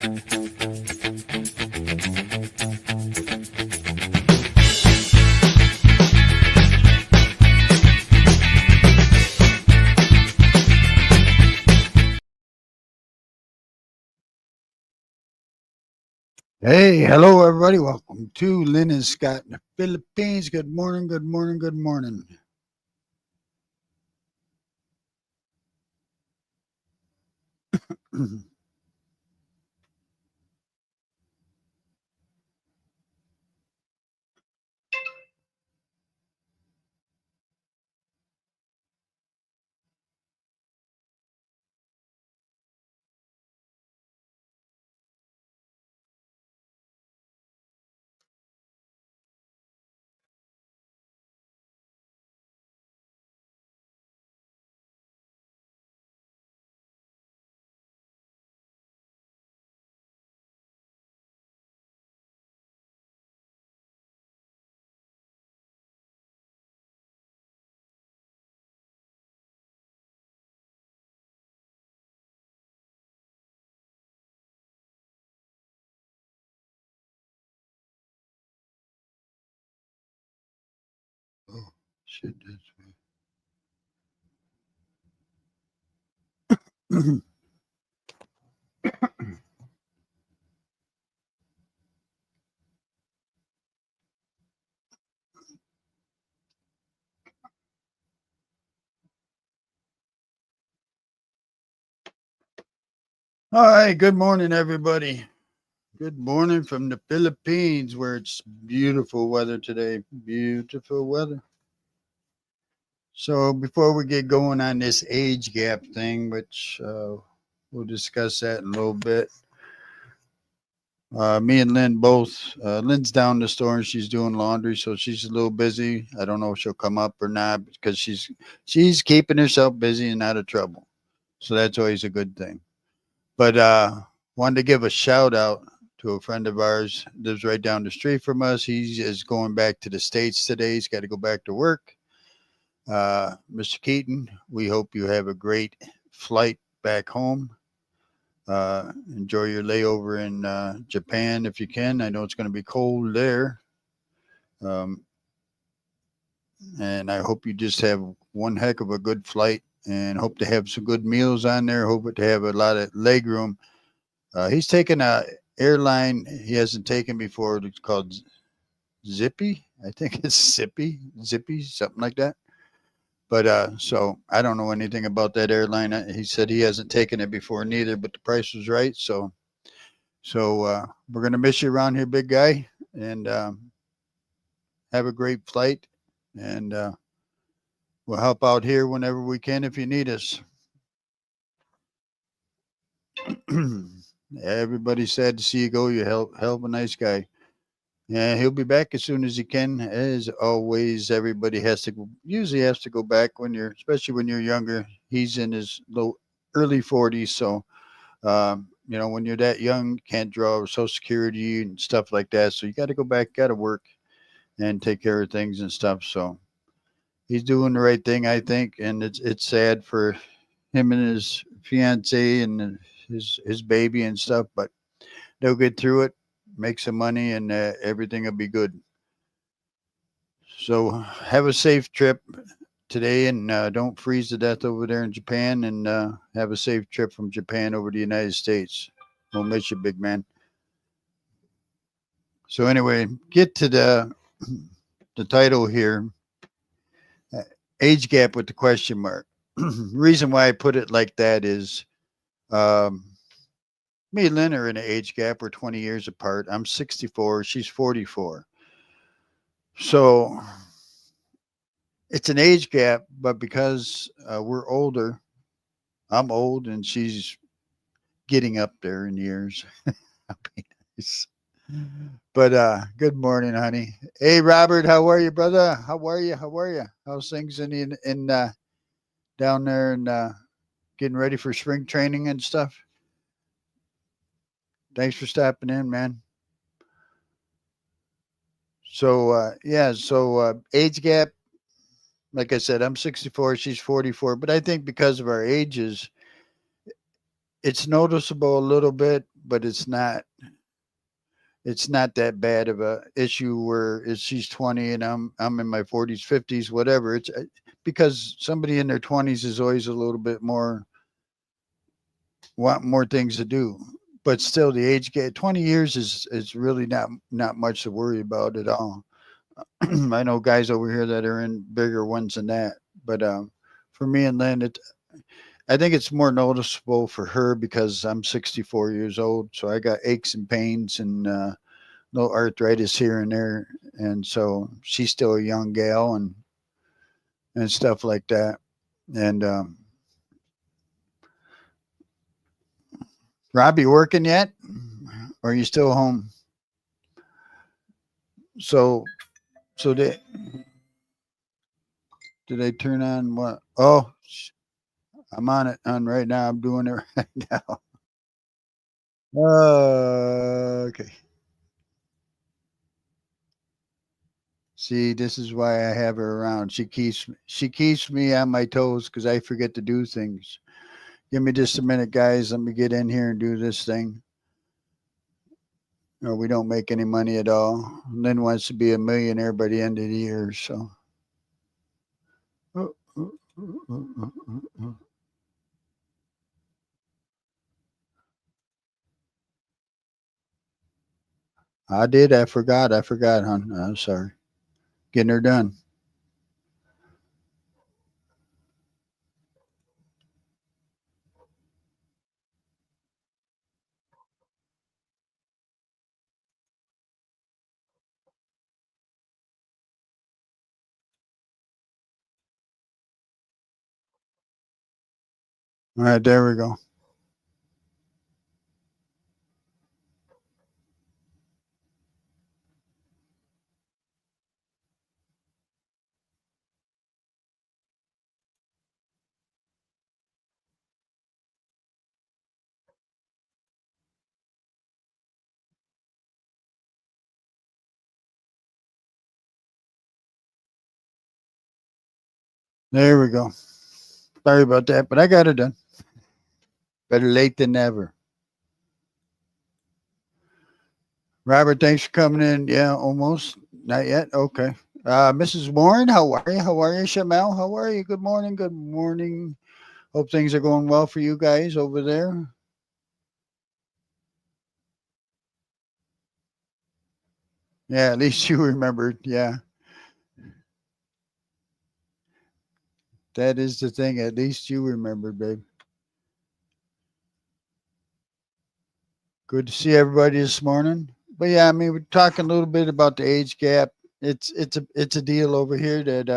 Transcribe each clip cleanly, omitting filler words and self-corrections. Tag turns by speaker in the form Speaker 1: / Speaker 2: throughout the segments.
Speaker 1: Hey, hello everybody. Welcome to Lynn and Scott in the Philippines. Good morning, good morning, good morning. Oh, shit, that's All right, good morning, everybody. Good morning from the Philippines where it's beautiful weather today. Beautiful weather. So, before we get going on this age gap thing, which we'll discuss that in a little bit, me and Lynn both. Lynn's down the store and she's doing laundry, so she's a little busy. I don't know if she'll come up or not because she's keeping herself busy and out of trouble. So that's always a good thing. But wanted to give a shout out to a friend of ours lives right down the street from us. He is going back to the States today. He's got to go back to work. Mr. Keaton, we hope you have a great flight back home. Enjoy your layover in Japan if you can. I know it's going to be cold there. Um, and I hope you just have one heck of a good flight and hope to have some good meals on there. Hope to have a lot of leg room. He's taken a airline he hasn't taken before. It's called Zippy. I think it's Zippy, something like that. But so I don't know anything about that airline. He said he hasn't taken it before neither, but the price was right. So we're gonna miss you around here, big guy, and have a great flight. And we'll help out here whenever we can if you need us. Everybody's sad to see you go. You're hell of a nice guy. Yeah, he'll be back as soon as he can. As always, everybody usually has to go back especially when you're younger. He's in his early 40s, so when you're that young, you can't draw Social Security and stuff like that. So you got to go back, got to work and take care of things and stuff. So he's doing the right thing, I think, and it's sad for him and his fiance and his baby and stuff, but they'll get through it, make some money, and everything will be good. So have a safe trip today, and don't freeze to death over there in Japan. And have a safe trip from Japan over to the United States. We'll miss you, big man. So anyway, get to the title here. Age gap with the question mark. Reason why I put it like that is um, me and Lynn are in an age gap. We're 20 years apart. I'm 64. She's 44. So it's an age gap, but because we're older, I'm old and she's getting up there in years. But good morning, honey. Hey, Robert, how are you, brother? How are you? How are you? How's things in down there and getting ready for spring training and stuff? Thanks for stopping in, man. So age gap. Like I said, I'm 64. She's 44. But I think because of our ages, it's noticeable a little bit. but it's not that bad of a issue where she's 20 and I'm in my 40s, 50s, whatever. It's because somebody in their 20s is always a little bit more want more things to do. But still, the age gap 20 years is really not much to worry about at all. I know guys over here that are in bigger ones than that, but for me and Lynn, I think it's more noticeable for her because I'm 64 years old, so I got aches and pains and little arthritis here and there, and so she's still a young gal and stuff like that. And Robbie, working yet? Or are you still home? So so did I turn on what? Oh, I'm on it on right now. I'm doing it right now. Okay. See, this is why I have her around. She keeps me on my toes because I forget to do things. Give me just a minute, guys. Let me get in here and do this thing. Or we don't make any money at all. Lynn wants to be a millionaire by the end of the year. So, I did. I forgot. I forgot, hon. I'm sorry. Getting her done. All right, there we go. There we go. Sorry about that, but I got it done. Better late than never. Robert, thanks for coming in. Yeah, almost. Not yet. Okay. Mrs. Warren, how are you? How are you, Shamel? How are you? Good morning. Good morning. Hope things are going well for you guys over there. Yeah, at least you remembered. Yeah, that is the thing. At least you remembered, babe. Good to see everybody this morning. But yeah, I mean, we're talking a little bit about the age gap. It's a deal over here that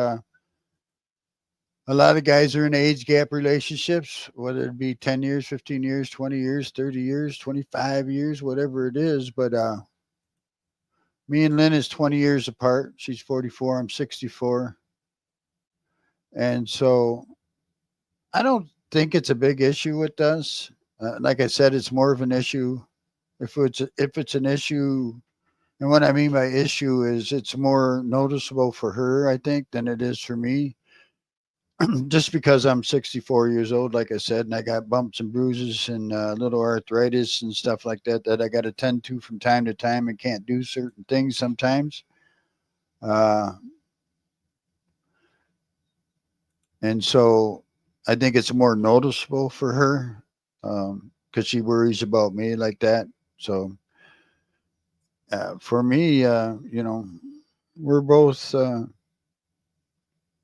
Speaker 1: a lot of guys are in age gap relationships, whether it be 10 years, 15 years, 20 years, 30 years, 25 years, whatever it is. But me and Lynn is 20 years apart. She's 44. I'm 64. And so I don't think it's a big issue with us. Like I said, it's more of an issue if it's an issue. And what I mean by issue is it's more noticeable for her, I think, than it is for me. Just because I'm 64 years old, like I said, and I got bumps and bruises and little arthritis and stuff like that that I got to tend to from time to time and can't do certain things sometimes. Uh, and so I think it's more noticeable for her because she worries about me like that. So for me, we're both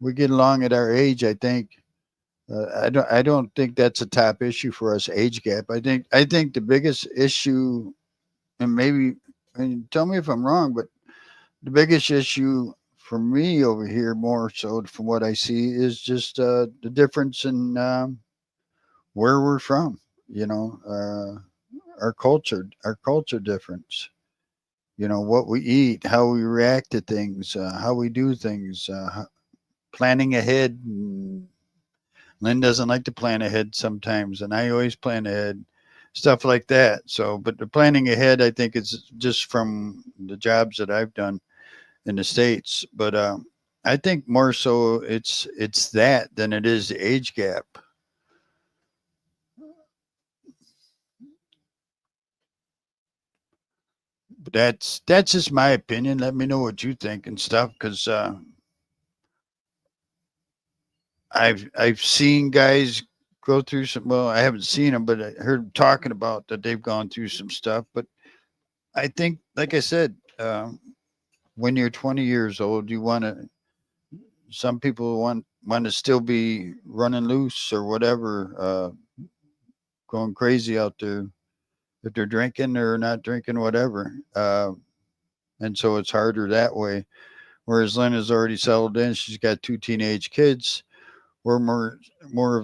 Speaker 1: we get along at our age. I think I don't think that's a top issue for us age gap. I think the biggest issue, and maybe and tell me if I'm wrong, but the biggest issue for me over here, more so from what I see, is just the difference in where we're from. You know, our culture difference. You know what we eat, how we react to things, how we do things, planning ahead. Lynn doesn't like to plan ahead sometimes, and I always plan ahead, stuff like that. So, but the planning ahead, I think, is just from the jobs that I've done in the states. But I think more so it's that than it is the age gap. But that's just my opinion. Let me know what you think and stuff, because I've seen guys go through some. Well, I haven't seen them, but I heard 'em talking about that they've gone through some stuff. But I think, like I said, when you're 20 years old, you want to. Some people want to still be running loose or whatever, going crazy out there if they're drinking or not drinking, whatever. And so it's harder that way. Whereas Lynn has already settled in. She's got two teenage kids. We're more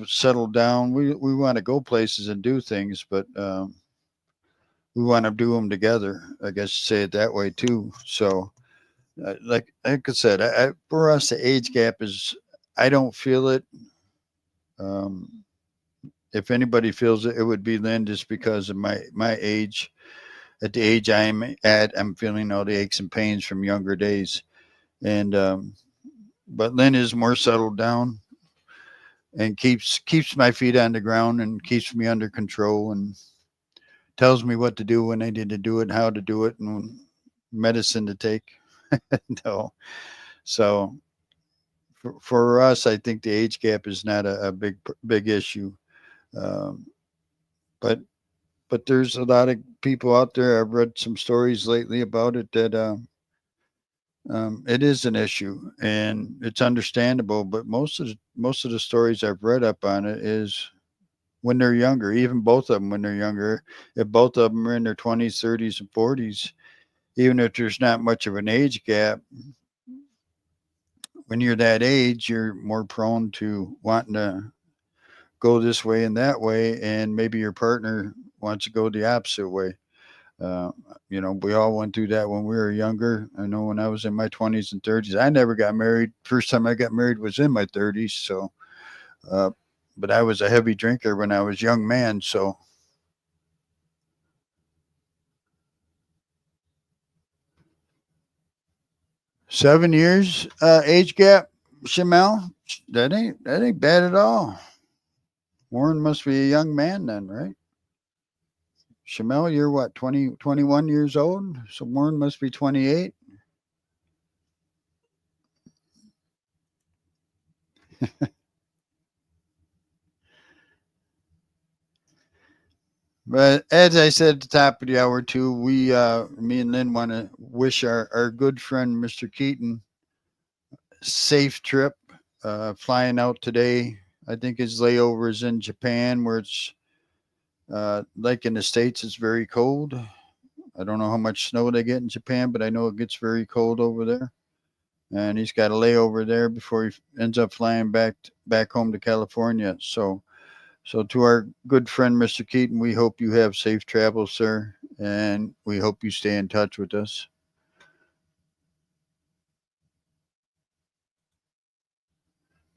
Speaker 1: settled down. We want to go places and do things, but we want to do them together. I guess you say it that way too. So, like I said, for us the age gap is, I don't feel it. Um, if anybody feels it, it would be Lynn, just because of my age. At the age I'm at, I'm feeling all the aches and pains from younger days, and but Lynn is more settled down and keeps my feet on the ground and keeps me under control and tells me what to do when I need to do it, how to do it, and medicine to take. No, so for us, I think the age gap is not a big issue. Um, but there's a lot of people out there. I've read some stories lately about it that it is an issue, and it's understandable. But most of the stories I've read up on it is when they're younger, even both of them when they're younger. If both of them are in their 20s, 30s, and 40s, even if there's not much of an age gap, when you're that age, you're more prone to wanting to go this way and that way, and maybe your partner wants to go the opposite way. Uh, we all went through that when we were younger. I know when I was in my 20s and 30s, I never got married. First time I got married was in my 30s. So, uh, but I was a heavy drinker when I was a young man. So 7 years age gap, Shamel. That ain't bad at all. Warren must be a young man then, right? Shamel, you're what, 20, 21 years old? So Warren must be 28. But as I said at the top of the hour too, me and Lynn want to wish our good friend Mr. Keaton safe trip. Flying out today. I think his layover is in Japan, where it's like in the States, it's very cold. I don't know how much snow they get in Japan, but I know it gets very cold over there. And he's got a layover there before he ends up flying back home to California. So to our good friend Mr. Keaton, we hope you have safe travels, sir, and we hope you stay in touch with us.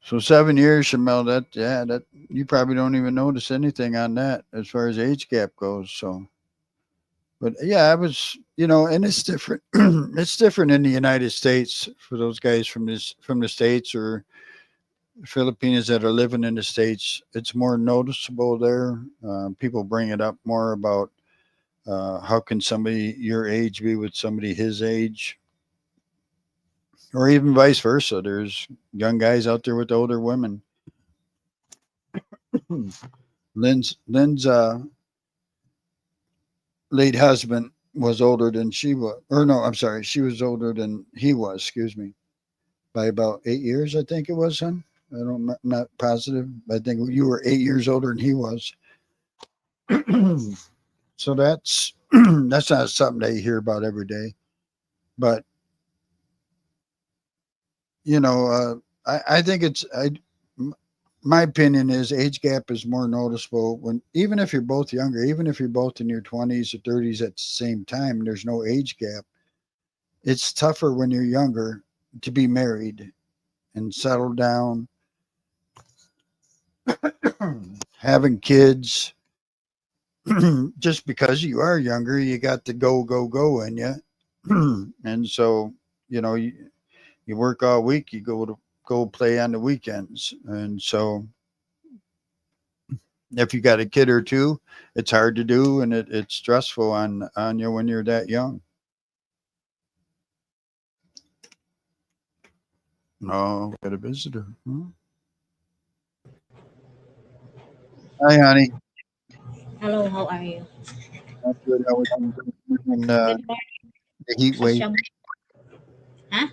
Speaker 1: So 7 years, Shamel, that you probably don't even notice anything on that as far as age gap goes. So, but yeah, I was, and it's different. It's different in the United States for those guys from the states or Filipinos that are living in the states. It's more noticeable there. People bring it up more about how can somebody your age be with somebody his age, or even vice versa. There's young guys out there with older women. Lynn's late husband was older than she was, or no, I'm sorry, she was older than he was. Excuse me, by about 8 years, I think it was, son. I'm not positive. I think you were 8 years older than he was. So that's that's not something that you hear about every day. But I think my opinion is age gap is more noticeable when, even if you're both younger, even if you're both in your 20s or 30s at the same time, and there's no age gap. It's tougher when you're younger to be married and settle down, having kids. Just because you are younger, you got the go in you. And so, you work all week, you go play on the weekends. And so if you got a kid or two, it's hard to do, and it's stressful on you when you're that young. No, got a visitor. Hi, honey.
Speaker 2: Hello, how are you?
Speaker 1: Not good. How are things in
Speaker 2: Good morning,
Speaker 1: the heat wave?
Speaker 2: Shisham. Huh?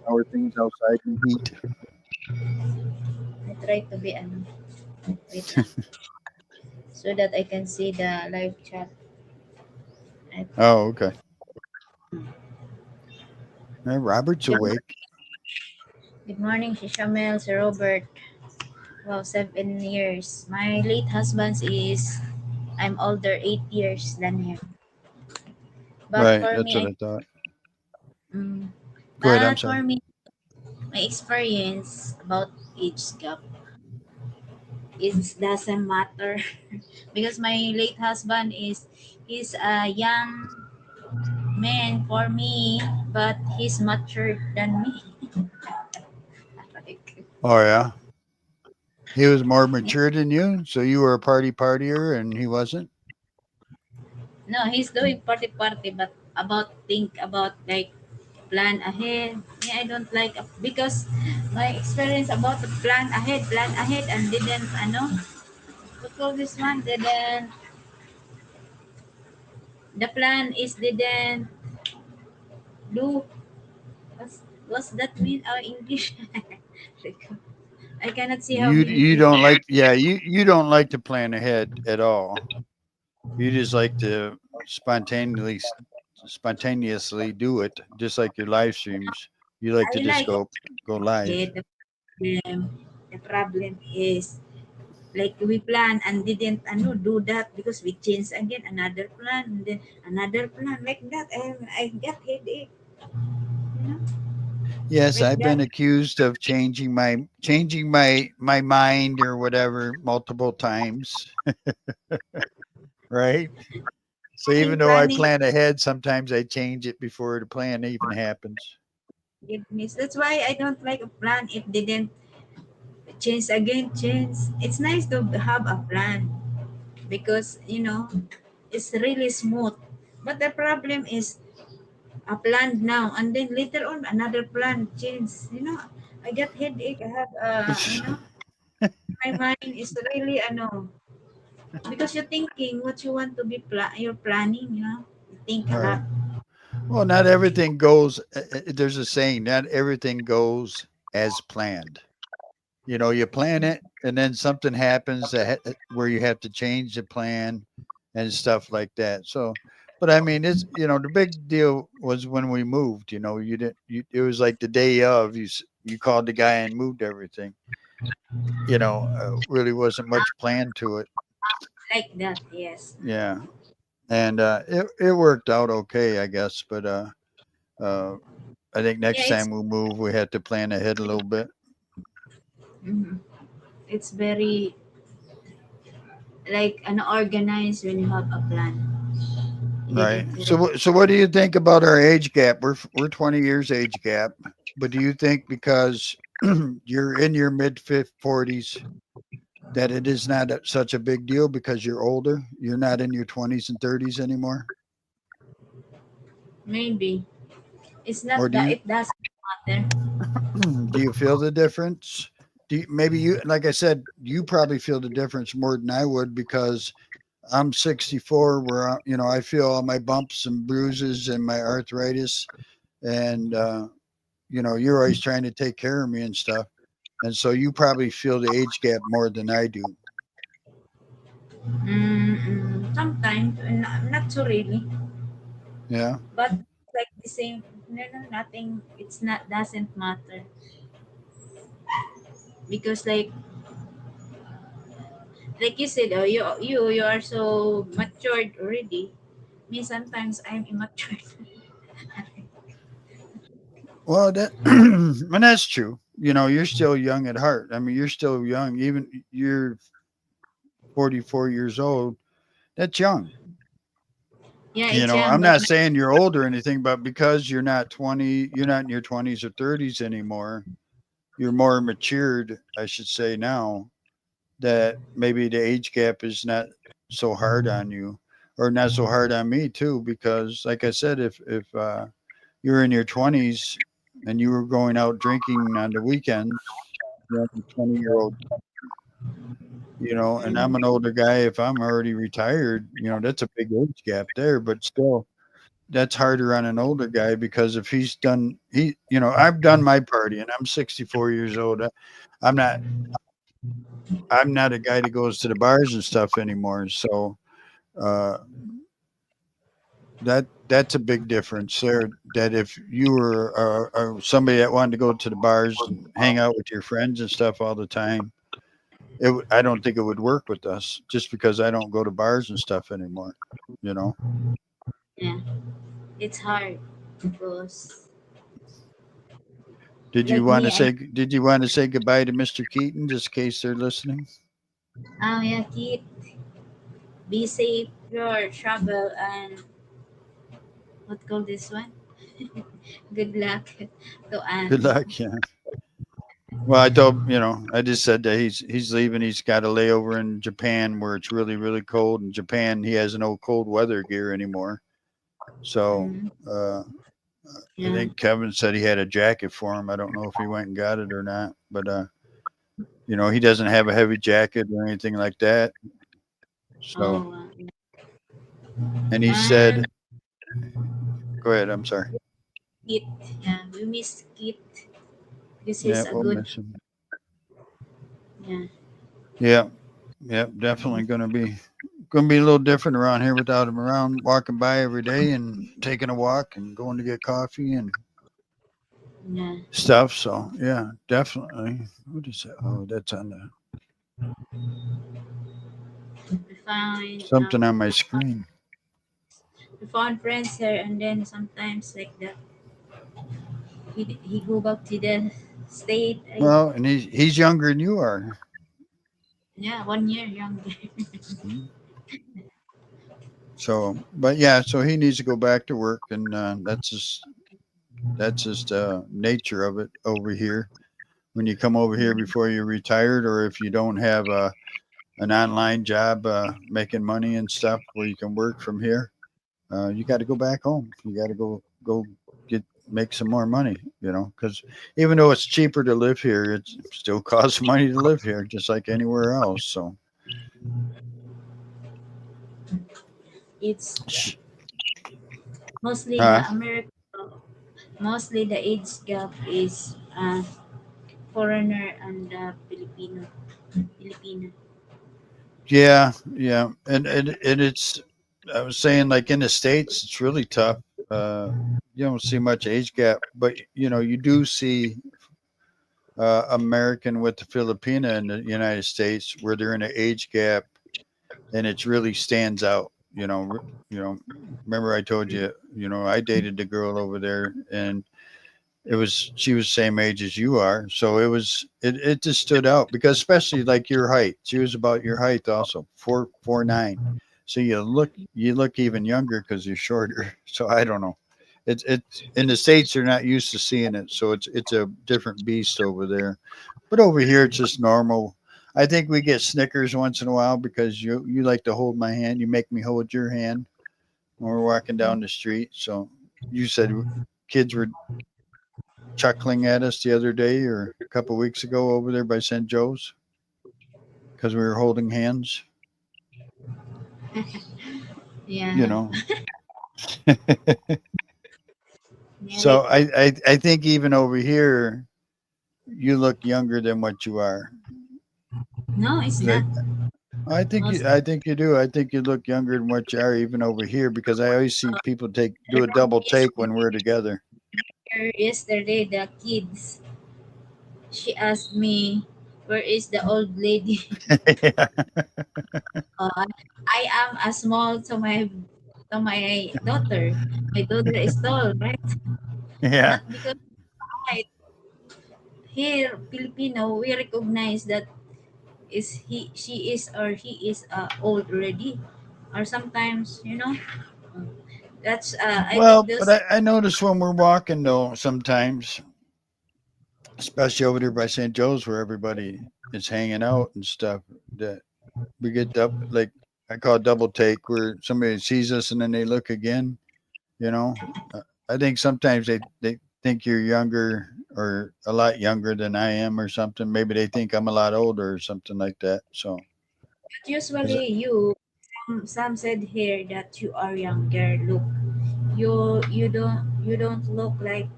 Speaker 1: How are things outside in the heat?
Speaker 2: I try to be wait lang, so that I can see the live chat. Right.
Speaker 1: Oh, okay. Robert's
Speaker 2: Good,
Speaker 1: awake.
Speaker 2: good morning, Shishamel, Sir Robert. Wow, 7 years. My late husband is, I'm older 8 years than him. But
Speaker 1: Right.
Speaker 2: for
Speaker 1: That's
Speaker 2: me,
Speaker 1: what I thought.
Speaker 2: mm,
Speaker 1: Go ahead. I'm
Speaker 2: but
Speaker 1: sorry.
Speaker 2: for me, my experience about age gap is doesn't matter because my late husband is a young man for me, but he's mature than me. Like,
Speaker 1: Oh, yeah. He was more mature than you, so you were a partier and he wasn't.
Speaker 2: no, he's doing party, but about think about like plan ahead. Yeah, I don't like because my experience about the plan ahead, and didn't what call this one didn't the plan is didn't do. What's what's that mean? Our English. I cannot see how many
Speaker 1: You
Speaker 2: people.
Speaker 1: don't like, yeah, you don't like to plan ahead at all. You just like to spontaneously spontaneously do it, just like your live streams. You like to
Speaker 2: I
Speaker 1: just
Speaker 2: like
Speaker 1: go live.
Speaker 2: it. The problem is like we plan and didn't do that because we changed again another plan and then another plan like that, and I get headache, you know,
Speaker 1: Yes,
Speaker 2: like
Speaker 1: I've been
Speaker 2: that.
Speaker 1: accused of changing my mind or whatever multiple times, right? So even though I
Speaker 2: Planning
Speaker 1: plan ahead, sometimes I change it before the plan even happens.
Speaker 2: goodness. That's why I don't like a plan. It didn't change again. Change. It's nice to have a plan because it's really smooth. But the problem is a plan now and then later on another plan change. I get headache. I have my mind is really because you're thinking what you want to be you're planning, you think a lot.
Speaker 1: Right. Well, not everything goes. There's a saying, not everything goes as planned. You know, you plan it, and then something happens where you have to change the plan and stuff like that. So, but I mean, it's the big deal was when we moved. You know, you didn't. It was like the day of. You called the guy and moved everything. Really wasn't much plan to it.
Speaker 2: Like that, yes.
Speaker 1: Yeah, and it worked out okay, I guess. But uh, I think
Speaker 2: Yeah,
Speaker 1: next time we move, we had to plan ahead a little bit.
Speaker 2: mhm. It's very like unorganized when you have a plan. You
Speaker 1: Right.
Speaker 2: didn't
Speaker 1: So,
Speaker 2: correct.
Speaker 1: so what do you think about our age gap? We're 20 years age gap, but do you think because you're in your mid 40s that it is not such a big deal because you're older? You're not in your 20s and 30s anymore,
Speaker 2: Maybe it's
Speaker 1: or
Speaker 2: not that it doesn't matter.
Speaker 1: do you feel the difference? Maybe you, like I said, you probably feel the difference more than I would because I'm 64, where I feel all my bumps and bruises and my arthritis, and you're always trying to take care of me and stuff. And so you probably feel the age gap more than I do.
Speaker 2: Sometimes not so really,
Speaker 1: Yeah.
Speaker 2: but like the same. No, no, nothing. It's not doesn't matter because like you said, oh, you are so matured already. Me sometimes I'm immature.
Speaker 1: Well, and that's true. You're still young at heart. I mean, you're still young. Even you're 44 years old. That's young.
Speaker 2: Yeah, it's young,
Speaker 1: I'm
Speaker 2: but
Speaker 1: not saying you're old or anything, but because you're not 20, you're not in your 20s or 30s anymore. You're more matured, I should say now, that maybe the age gap is not so hard on you or not so hard on me too because like I said, if you're in your 20s, and you were going out drinking on the weekends, you know, 20-year-old, and I'm
Speaker 2: Mm.
Speaker 1: an older guy. If I'm already retired, that's a big age gap there, but still, that's harder on an older guy because if I've done my party and I'm 64 years old. I'm not, I'm not a guy that goes to the bars and stuff anymore. So, uh, that's a big difference there. That if you were somebody that wanted to go to the bars and hang out with your friends and stuff all the time, I don't think it would work with us just because I don't go to bars and stuff anymore. You know.
Speaker 2: Yeah, it's hard because
Speaker 1: Did you
Speaker 2: like
Speaker 1: want to
Speaker 2: me,
Speaker 1: say Did you want to say goodbye to Mr. Keaton just in case they're listening?
Speaker 2: oh yeah, kid, be safe your travel and what call this one? Good luck to
Speaker 1: Good
Speaker 2: Anne.
Speaker 1: luck. Yeah. Well, I just said that he's leaving. He's got a layover in Japan where it's really really cold. In Japan, he has no cold weather gear anymore. So
Speaker 2: Mm,
Speaker 1: I
Speaker 2: yeah.
Speaker 1: think Kevin said he had a jacket for him. I don't know if he went and got it or not, but he doesn't have a heavy jacket or anything like that. So,
Speaker 2: Oh,
Speaker 1: and he
Speaker 2: and
Speaker 1: said, "Go ahead. I'm sorry.
Speaker 2: Kit, yeah, we miss Kit because
Speaker 1: Yeah,
Speaker 2: he's a
Speaker 1: we'll
Speaker 2: good,
Speaker 1: miss him.
Speaker 2: yeah,
Speaker 1: Yeah, yeah, definitely gonna be a little different around here without him around, walking by every day and taking a walk and going to get coffee and
Speaker 2: yeah.
Speaker 1: stuff. So yeah, definitely. What is that? Oh, that's on the
Speaker 2: We find
Speaker 1: something on my screen.
Speaker 2: we found friends here, and then sometimes like that, he go back to the state.
Speaker 1: Well, and he's younger than you are.
Speaker 2: Yeah, 1 year younger.
Speaker 1: Mhm. So, but yeah, so he needs to go back to work, and that's just nature of it over here. When you come over here before you're retired, or if you don't have an online job making money and stuff where you can work from here, you got to go back home. You got to go get make some more money, because even though it's cheaper to live here, it still costs money to live here, just like anywhere else. So,
Speaker 2: It's
Speaker 1: sh-
Speaker 2: mostly the
Speaker 1: uh,
Speaker 2: American, mostly the age gap is foreigner and Filipino.
Speaker 1: yeah, yeah, and it's. I was saying, like in the states, it's really tough. You don't see much age gap, but you do see American with the Filipina in the United States, where they're in an age gap, and it really stands out. Remember I told you, I dated the girl over there, and she was same age as you are, so it just stood out because especially like your height. She was about your height also, 4'9". So you look even younger because you're shorter. So I don't know. It's in the states they're not used to seeing it, so it's a different beast over there. But over here, it's just normal. I think we get Snickers once in a while because you like to hold my hand. You make me hold your hand when we're walking down the street. So you said kids were chuckling at us the other day or a couple weeks ago over there by St. Joe's because we were holding hands. You
Speaker 2: Yeah,
Speaker 1: know.
Speaker 2: yeah.
Speaker 1: So I think even over here, you look younger than what you are.
Speaker 2: No, it's
Speaker 1: 'Cause
Speaker 2: not. Most
Speaker 1: I think you do. I think you look younger than what you are even over here because I always see people do a double take when we're together.
Speaker 2: yesterday, the kids, she asked me, "Where is the old lady?" I am a small to my daughter. My daughter is tall, right?
Speaker 1: Yeah.
Speaker 2: Not because height. Here, Filipino, we recognize that is he, she is, or he is old already, or sometimes that's I
Speaker 1: Well,
Speaker 2: think
Speaker 1: but
Speaker 2: those
Speaker 1: I notice when we're walking though, sometimes, especially over there by St. Joe's where everybody is hanging out and stuff, that we get like I call it double take where somebody sees us and then they look again. You know, I think sometimes they think you're younger or a lot younger than I am or something. Maybe they think I'm a lot older or something like that. So,
Speaker 2: But
Speaker 1: 'cause-
Speaker 2: usually some said here that you are younger. Look, you don't look like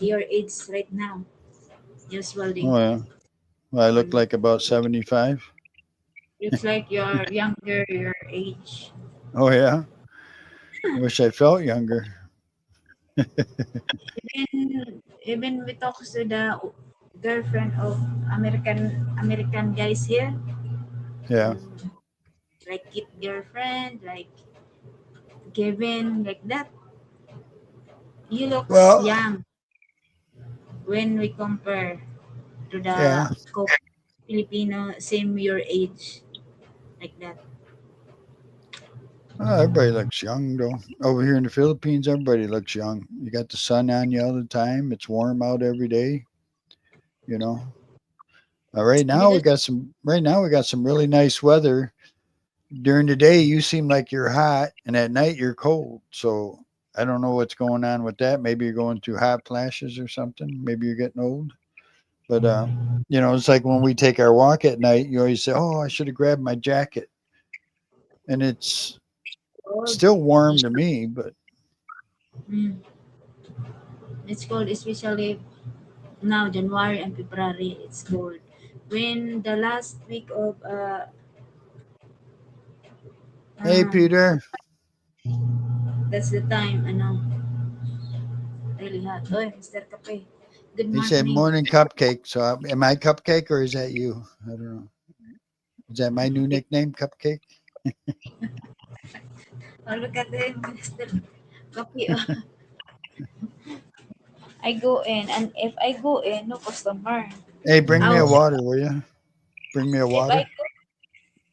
Speaker 2: your age right now. Usually,
Speaker 1: oh yeah, well, I look
Speaker 2: mm,
Speaker 1: like about 75.
Speaker 2: looks like you're younger your age.
Speaker 1: Oh yeah, I wish I felt younger.
Speaker 2: Even we talk to the girlfriend of American guys here,
Speaker 1: Yeah.
Speaker 2: mm, like Kit girlfriend, like Kevin, like that. You looks
Speaker 1: Well,
Speaker 2: young when we compare to the
Speaker 1: yeah.
Speaker 2: Filipino same your age, like that.
Speaker 1: Everybody looks young though. Over here in the Philippines, everybody looks young. You got the sun on you all the time. It's warm out every day. You know. Right now we
Speaker 2: Because
Speaker 1: got some. Right now we got some really nice weather. During the day, you seem like you're hot, and at night you're cold. So I don't know what's going on with that. Maybe you're going through hot flashes or something. Maybe you're getting old. But it's like when we take our walk at night. You always say, "Oh, I should have grabbed my jacket," and it's
Speaker 2: cold,
Speaker 1: still warm to me. But
Speaker 2: mm, it's cold, especially now January and February. It's cold. When the last week of
Speaker 1: hey,
Speaker 2: uh,
Speaker 1: Peter.
Speaker 2: that's the time. Really hot. Oy, Mr. Kape. Good
Speaker 1: He said
Speaker 2: morning.
Speaker 1: morning cupcake. So am I cupcake or is that you? I don't know. Is that my new nickname, cupcake?
Speaker 2: Oh, look at him, Mr. Kape. I go in, and if I go in, no customer.
Speaker 1: Hey, bring me a
Speaker 2: Out.
Speaker 1: water, will you? Bring me a
Speaker 2: If I
Speaker 1: water.
Speaker 2: go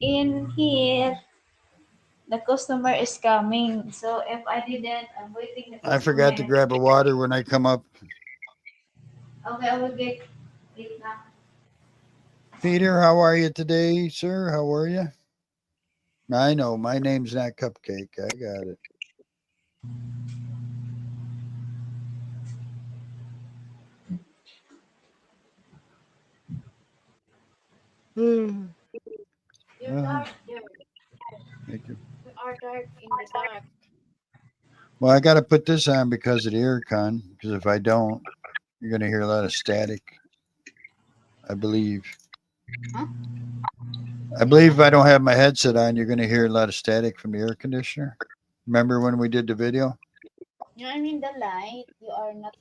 Speaker 2: in here, the customer is coming. So if I didn't, I'm waiting the
Speaker 1: I forgot
Speaker 2: customer.
Speaker 1: to grab a water when I come up.
Speaker 2: Okay, I will get it now.
Speaker 1: Peter, how are you today, sir? How are you? I know my name's not Cupcake. I got it. Hmm.
Speaker 2: You're
Speaker 1: Uh,
Speaker 2: dark there.
Speaker 1: Thank you.
Speaker 2: You are dark in the dark.
Speaker 1: Well, I got to put this on because of the aircon. Because if I don't, you're going to hear a lot of static. I believe.
Speaker 2: Huh?
Speaker 1: I believe if I don't have my headset on, you're going to hear a lot of static from the air conditioner. Remember when we did the video?
Speaker 2: You are in the light. You are not,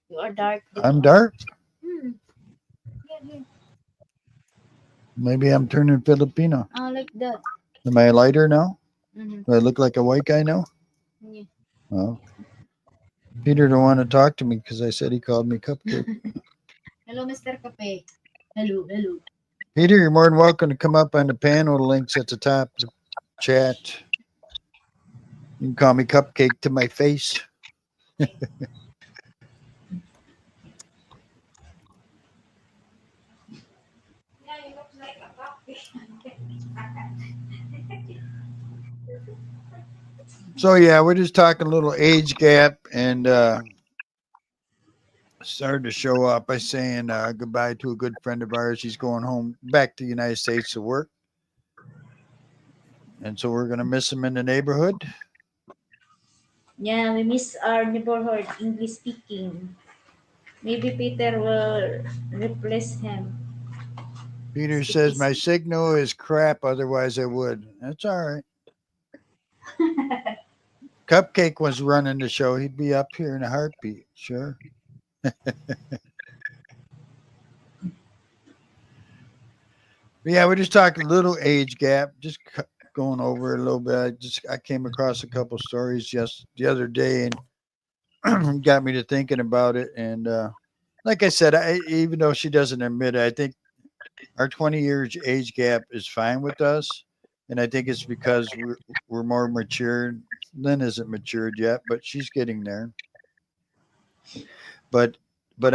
Speaker 2: you are dark
Speaker 1: I'm
Speaker 2: dito.
Speaker 1: dark.
Speaker 2: Hmm. Yeah, yeah.
Speaker 1: Maybe I'm turning Filipino.
Speaker 2: Like that.
Speaker 1: Am I lighter now?
Speaker 2: Mm-hmm.
Speaker 1: Do I look like a white guy now?
Speaker 2: Yeah.
Speaker 1: Oh, Peter don't want to talk to me because I said he called me Cupcake.
Speaker 2: Hello, Mr. Kape. Hello, hello.
Speaker 1: Peter, you're more than welcome to come up on the panel. The link's at the top of the chat. You can call me Cupcake to my face.
Speaker 2: Yeah, you look like a puppy.
Speaker 1: So yeah, we're just talking a little age gap and started to show up by saying goodbye to a good friend of ours. He's going home back to the United States to work. And so we're gonna miss him in the neighborhood.
Speaker 2: Yeah, we miss our neighborhood English speaking. Maybe Peter will replace him.
Speaker 1: Peter
Speaker 2: Speak
Speaker 1: says
Speaker 2: is
Speaker 1: my signal is crap, otherwise I would. That's all right. Cupcake was running the show. He'd be up here in a heartbeat. Sure. But yeah, we're just talking a little age gap, just going over it a little bit. I came across a couple stories just the other day and got me to thinking about it. And like I said, even though she doesn't admit it, I think our 20 years age gap is fine with us. And I think it's because we're more mature. Lynn isn't matured yet, but she's getting there. But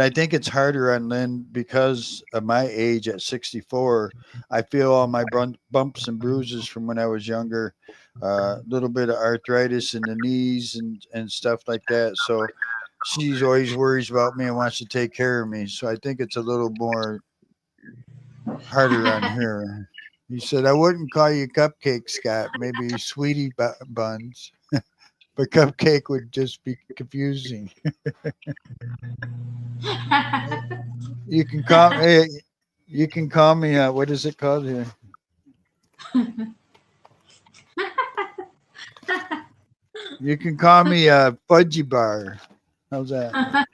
Speaker 1: I think it's harder on Lynn because of my age at 64. I feel all my bumps and bruises from when I was younger, a little bit of arthritis in the knees and stuff like that. So she's always worries about me and wants to take care of me. So I think it's a little more harder on her. He said, I wouldn't call you Cupcake, Scott. Maybe Sweetie Buns. But Cupcake would just be confusing. You can call hey, you can call me what is it called here? You can call me Fudgy Bar. How's that?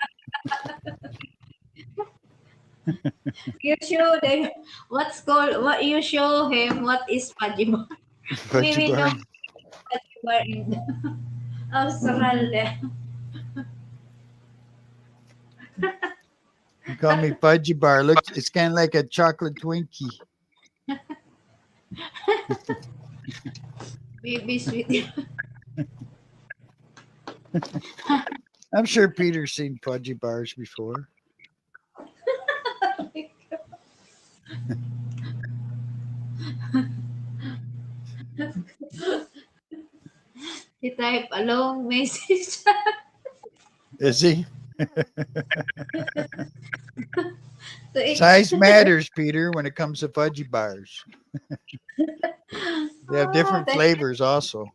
Speaker 2: You show them what you show him what is Pajibar.
Speaker 1: Fudgy
Speaker 2: Maybe no
Speaker 1: Bar.
Speaker 2: Pajibar in Australia.
Speaker 1: You call me Fudgy Bar. Looks it's kind of like a chocolate Twinkie.
Speaker 2: Baby sweet.
Speaker 1: I'm sure Peter's seen Fudgy Bars before.
Speaker 2: He type a long message
Speaker 1: Is he?
Speaker 2: to each.
Speaker 1: Size matters, Peter, when it comes to Fudgy Bars. They have
Speaker 2: Oh,
Speaker 1: different flavors also.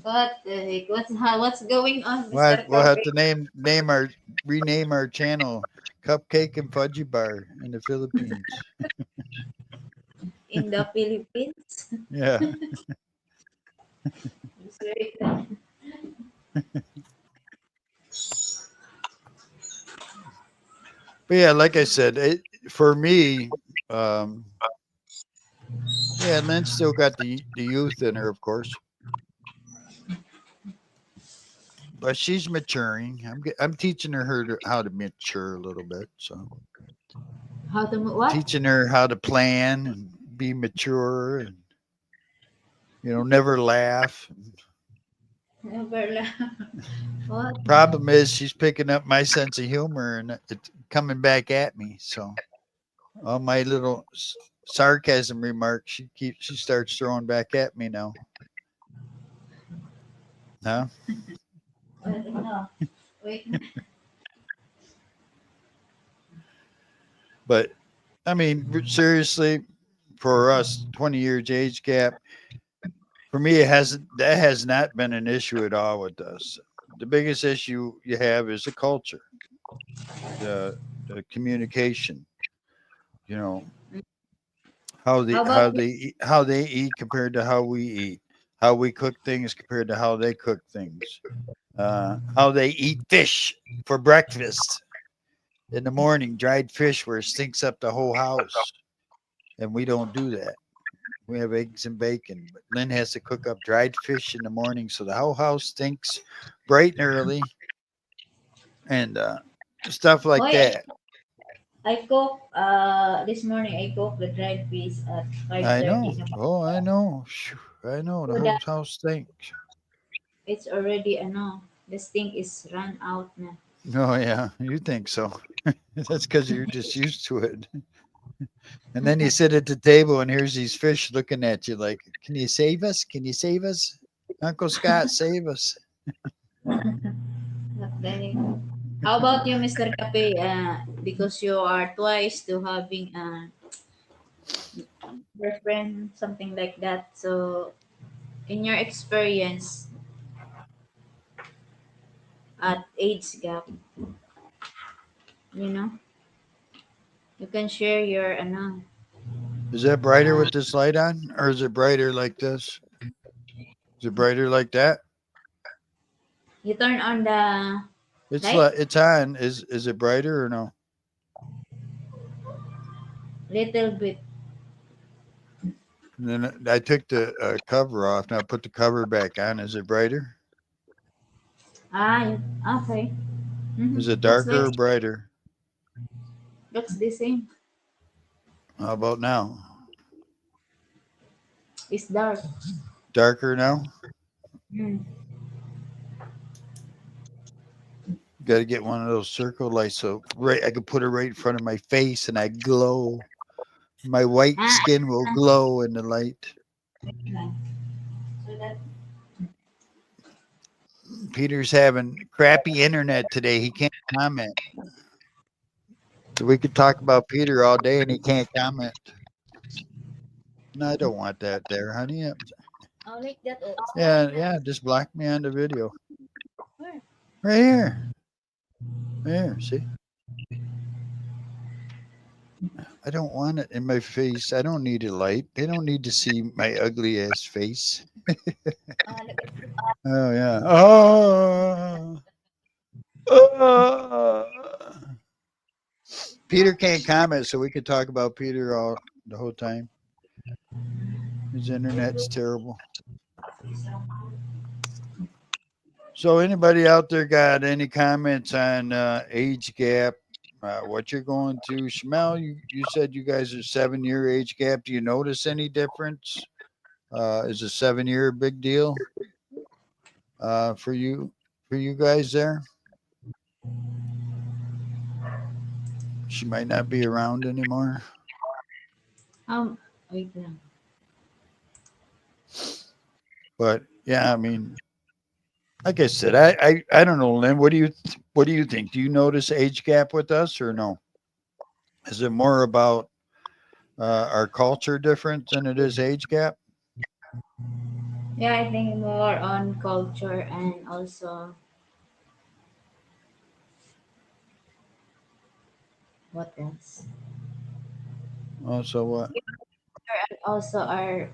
Speaker 2: what the heck? What's going on, Mr.
Speaker 1: We'll have
Speaker 2: Kape?
Speaker 1: to rename our channel Cupcake and Fudgy Bar in the Philippines.
Speaker 2: In the Philippines?
Speaker 1: Yeah.
Speaker 2: It's very funny.
Speaker 1: But yeah, like I said, for me, um, yeah, Lynn still got the youth in her, of course, but she's maturing. I'm teaching her how to mature a little bit. So
Speaker 2: How to what?
Speaker 1: teaching her how to plan and be mature and never laugh.
Speaker 2: Never laugh. What?
Speaker 1: Problem is she's picking up my sense of humor and it's coming back at me. So all my little sarcasm remarks she starts throwing back at me now. Huh?
Speaker 2: No. Wait.
Speaker 1: But I mean, seriously, for us, 20 years age gap, for me, that has not been an issue at all with us. The biggest issue you have is the culture, the communication. You know
Speaker 2: How about you?
Speaker 1: how they eat compared to how we eat, how we cook things compared to how they cook things, how they eat fish for breakfast in the morning, dried fish where it stinks up the whole house, and we don't do that. We have eggs and bacon, but Lynn has to cook up dried fish in the morning, so the whole house stinks bright and early, and stuff like
Speaker 2: Why
Speaker 1: that.
Speaker 2: I cook this morning I cook the dried fish at
Speaker 1: I
Speaker 2: 5:30
Speaker 1: know.
Speaker 2: in the morning.
Speaker 1: Oh, I know. Phew, I know. The
Speaker 2: So
Speaker 1: whole
Speaker 2: that
Speaker 1: house stinks.
Speaker 2: it's already the stink is run out na.
Speaker 1: Oh yeah, you think so? That's because you're just used to it. And then you sit at the table and here's these fish looking at you like, "Can you save us? Can you save us, Uncle Scott? Save us."
Speaker 2: What the heck? How about you, Mr. Kape? Because you are twice to having a girlfriend, something like that. So, in your experience at age gap, you know, you can share your
Speaker 1: Is that brighter
Speaker 2: uh,
Speaker 1: with this light on, or is it brighter like this? Is it brighter like that?
Speaker 2: you turn on the light
Speaker 1: It's on. Is it brighter or no?
Speaker 2: little bit.
Speaker 1: And then I took the cover off. Now put the cover back on. Is it brighter?
Speaker 2: Okay.
Speaker 1: Is it
Speaker 2: Looks
Speaker 1: darker
Speaker 2: like
Speaker 1: or brighter?
Speaker 2: looks the same.
Speaker 1: How about now?
Speaker 2: It's dark.
Speaker 1: Darker now?
Speaker 2: Mm.
Speaker 1: Got to get one of those circle lights so I can put it right in front of my face and I glow. My white
Speaker 2: Ah,
Speaker 1: skin will glow in the light.
Speaker 2: okay. So that
Speaker 1: Peter's having crappy internet today. He can't comment. So we could talk about Peter all day and he can't comment. No, I don't want that there, honey.
Speaker 2: Oh, like that. Oh, it's
Speaker 1: Yeah,
Speaker 2: fine now.
Speaker 1: yeah, just block me on the video.
Speaker 2: Where?
Speaker 1: Right here. Right here, see? I don't want it in my face. I don't need a light. They don't need to see my ugly ass face.
Speaker 2: Look at this.
Speaker 1: Oh yeah. Oh. Oh. Peter can't comment, so we could talk about Peter all the whole time. His internet's terrible. So, anybody out there got any comments on age gap? What you're going through, Shamel? You said you guys are 7 year age gap. Do you notice any difference? Is a 7 year a big deal for you guys there? She might not be around anymore.
Speaker 2: Wait lang.
Speaker 1: But yeah, I mean, like I said, I don't know, Lynn. What do you think? Do you notice age gap with us or no? Is it more about our culture different than it is age gap?
Speaker 2: Yeah, I think more on culture and also what else?
Speaker 1: Oh, so what?
Speaker 2: And also our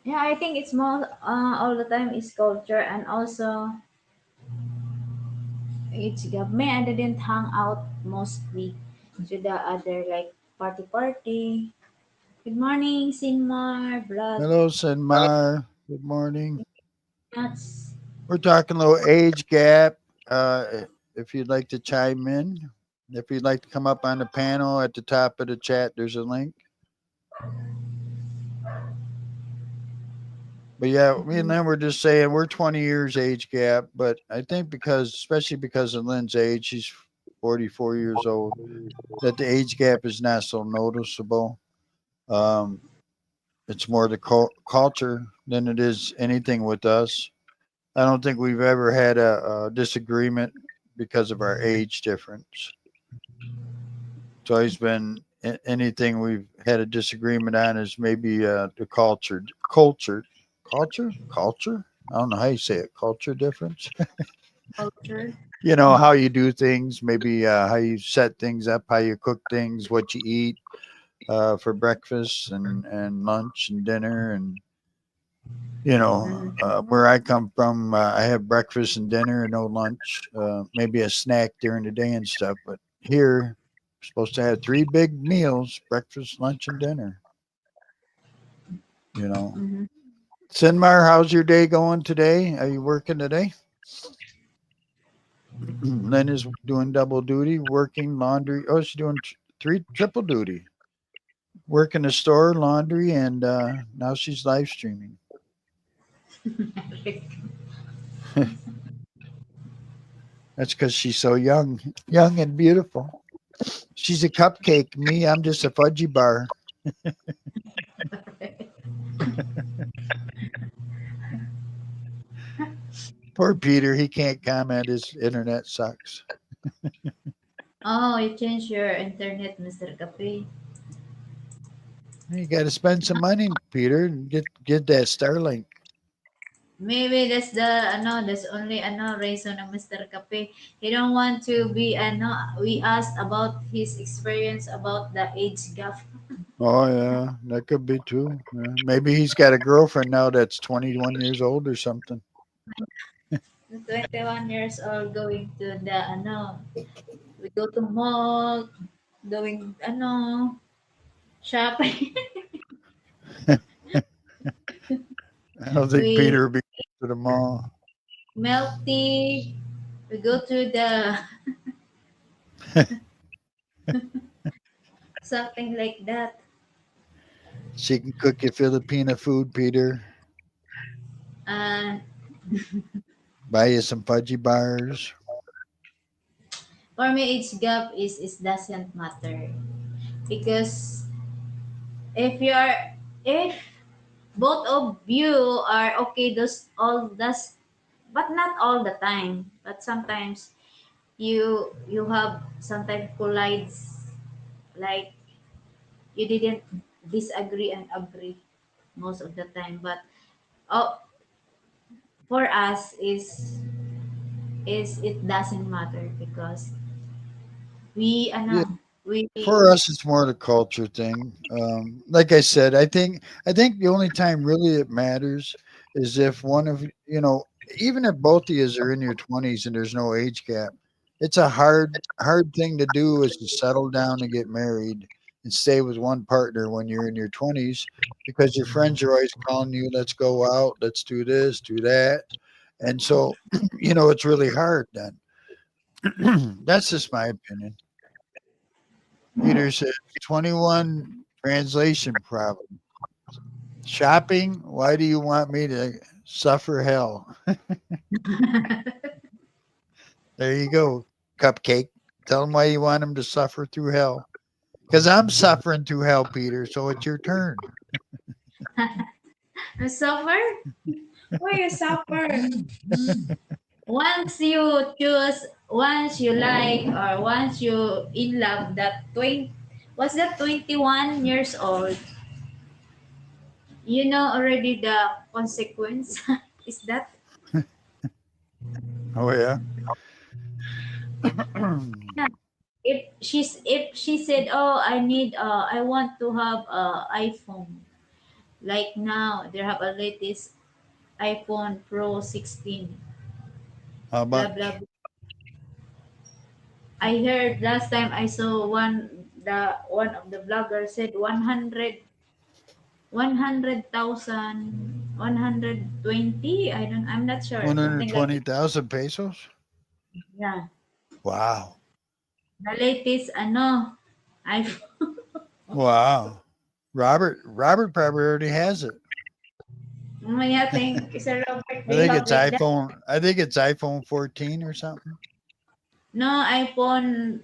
Speaker 2: yeah, I think it's more all the time is culture and also it's me. I didn't hang out mostly to the other like party. Good morning, Sinmar, Blood,
Speaker 1: Hello, Senmar. Good morning.
Speaker 2: Nuts.
Speaker 1: We're talking a little age gap. If you'd like to chime in, if you'd like to come up on the panel at the top of the chat, there's a link. But yeah, me and Lynn were just saying we're 20 years age gap, but I think especially because of Lynn's age, she's 44 years old, that the age gap is not so noticeable. Um, it's more the culture than it is anything with us. I don't think we've ever had a disagreement because of our age difference. It's always been anything we've had a disagreement on is maybe the culture. I don't know how you say it. Culture difference.
Speaker 2: Culture.
Speaker 1: You know how you do things, maybe how you set things up, how you cook things, what you eat for breakfast and lunch and dinner and
Speaker 2: Mhm.
Speaker 1: where I come from, I have breakfast and dinner and no lunch, maybe a snack during the day and stuff. But here, we're supposed to have three big meals: breakfast, lunch, and dinner. You know,
Speaker 2: Mhm.
Speaker 1: Sinmar, how's your day going today? Are you working today? Lynn is doing double duty, working laundry. Oh, she's doing three triple duty, working the store, laundry, and now she's live streaming. That's because she's so young and beautiful. She's a cupcake. Me, I'm just a fudgy bar. Poor Peter, he can't comment. His internet sucks.
Speaker 2: Oh, you changed your internet, Mr. Cafe.
Speaker 1: You got to spend some money, Peter, and get that Starlink.
Speaker 2: Maybe that's only reason of Mr. Cafe. He don't want to be we asked about his experience about the age gap.
Speaker 1: Oh yeah, that could be too. Yeah. Maybe he's got a girlfriend now that's 21 years old or something.
Speaker 2: 21 years old going to the we go to mall, going shopping.
Speaker 1: I don't think
Speaker 2: We
Speaker 1: Peter would be to the mall.
Speaker 2: milk tea. We go to the something like that.
Speaker 1: She can cook you Filipino food, Peter.
Speaker 2: And
Speaker 1: Buy you some fudgy bars.
Speaker 2: for me, age gap is doesn't matter because if you are if both of you are okay. Those all that's, but not all the time. But sometimes you have sometimes collides, like you didn't disagree and agree most of the time. But oh, for us is it doesn't matter because we
Speaker 1: Yeah,
Speaker 2: ano we
Speaker 1: for us, it's more the culture thing. Like I said, I think the only time really it matters is if one of even if both of you are in your 20s and there's no age gap, it's a hard thing to do is to settle down and get married and stay with one partner when you're in your 20s because your friends are always calling you, let's go out, let's do this, do that. And so, it's really hard then. That's just my opinion. Peter says 21 translation problem. Shopping? Why do you want me to suffer hell? There you go, Cupcake. Tell him why you want him to suffer through hell. Because I'm suffering through hell, Peter. So it's your turn.
Speaker 2: suffer. Why you suffer? Once you choose, once you like, or once you in love, that 20, what's that, 21 years old, you know already the consequence. Is that,
Speaker 1: Oh, yeah.
Speaker 2: yeah. If she said, oh, I need I want to have iPhone, like now they have a latest iPhone Pro 16,
Speaker 1: How
Speaker 2: blah blah
Speaker 1: much?
Speaker 2: blah. I heard last time I saw one of the vloggers said 100,000, 120. I'm not sure. Something like that.
Speaker 1: 120,000 pesos?
Speaker 2: Yeah.
Speaker 1: Wow.
Speaker 2: The latest, iPhone.
Speaker 1: Wow. Robert probably already has it.
Speaker 2: I think, Sir Robert,
Speaker 1: I
Speaker 2: do you
Speaker 1: think
Speaker 2: have
Speaker 1: it's
Speaker 2: like that?
Speaker 1: iPhone 14 or something.
Speaker 2: No, iPhone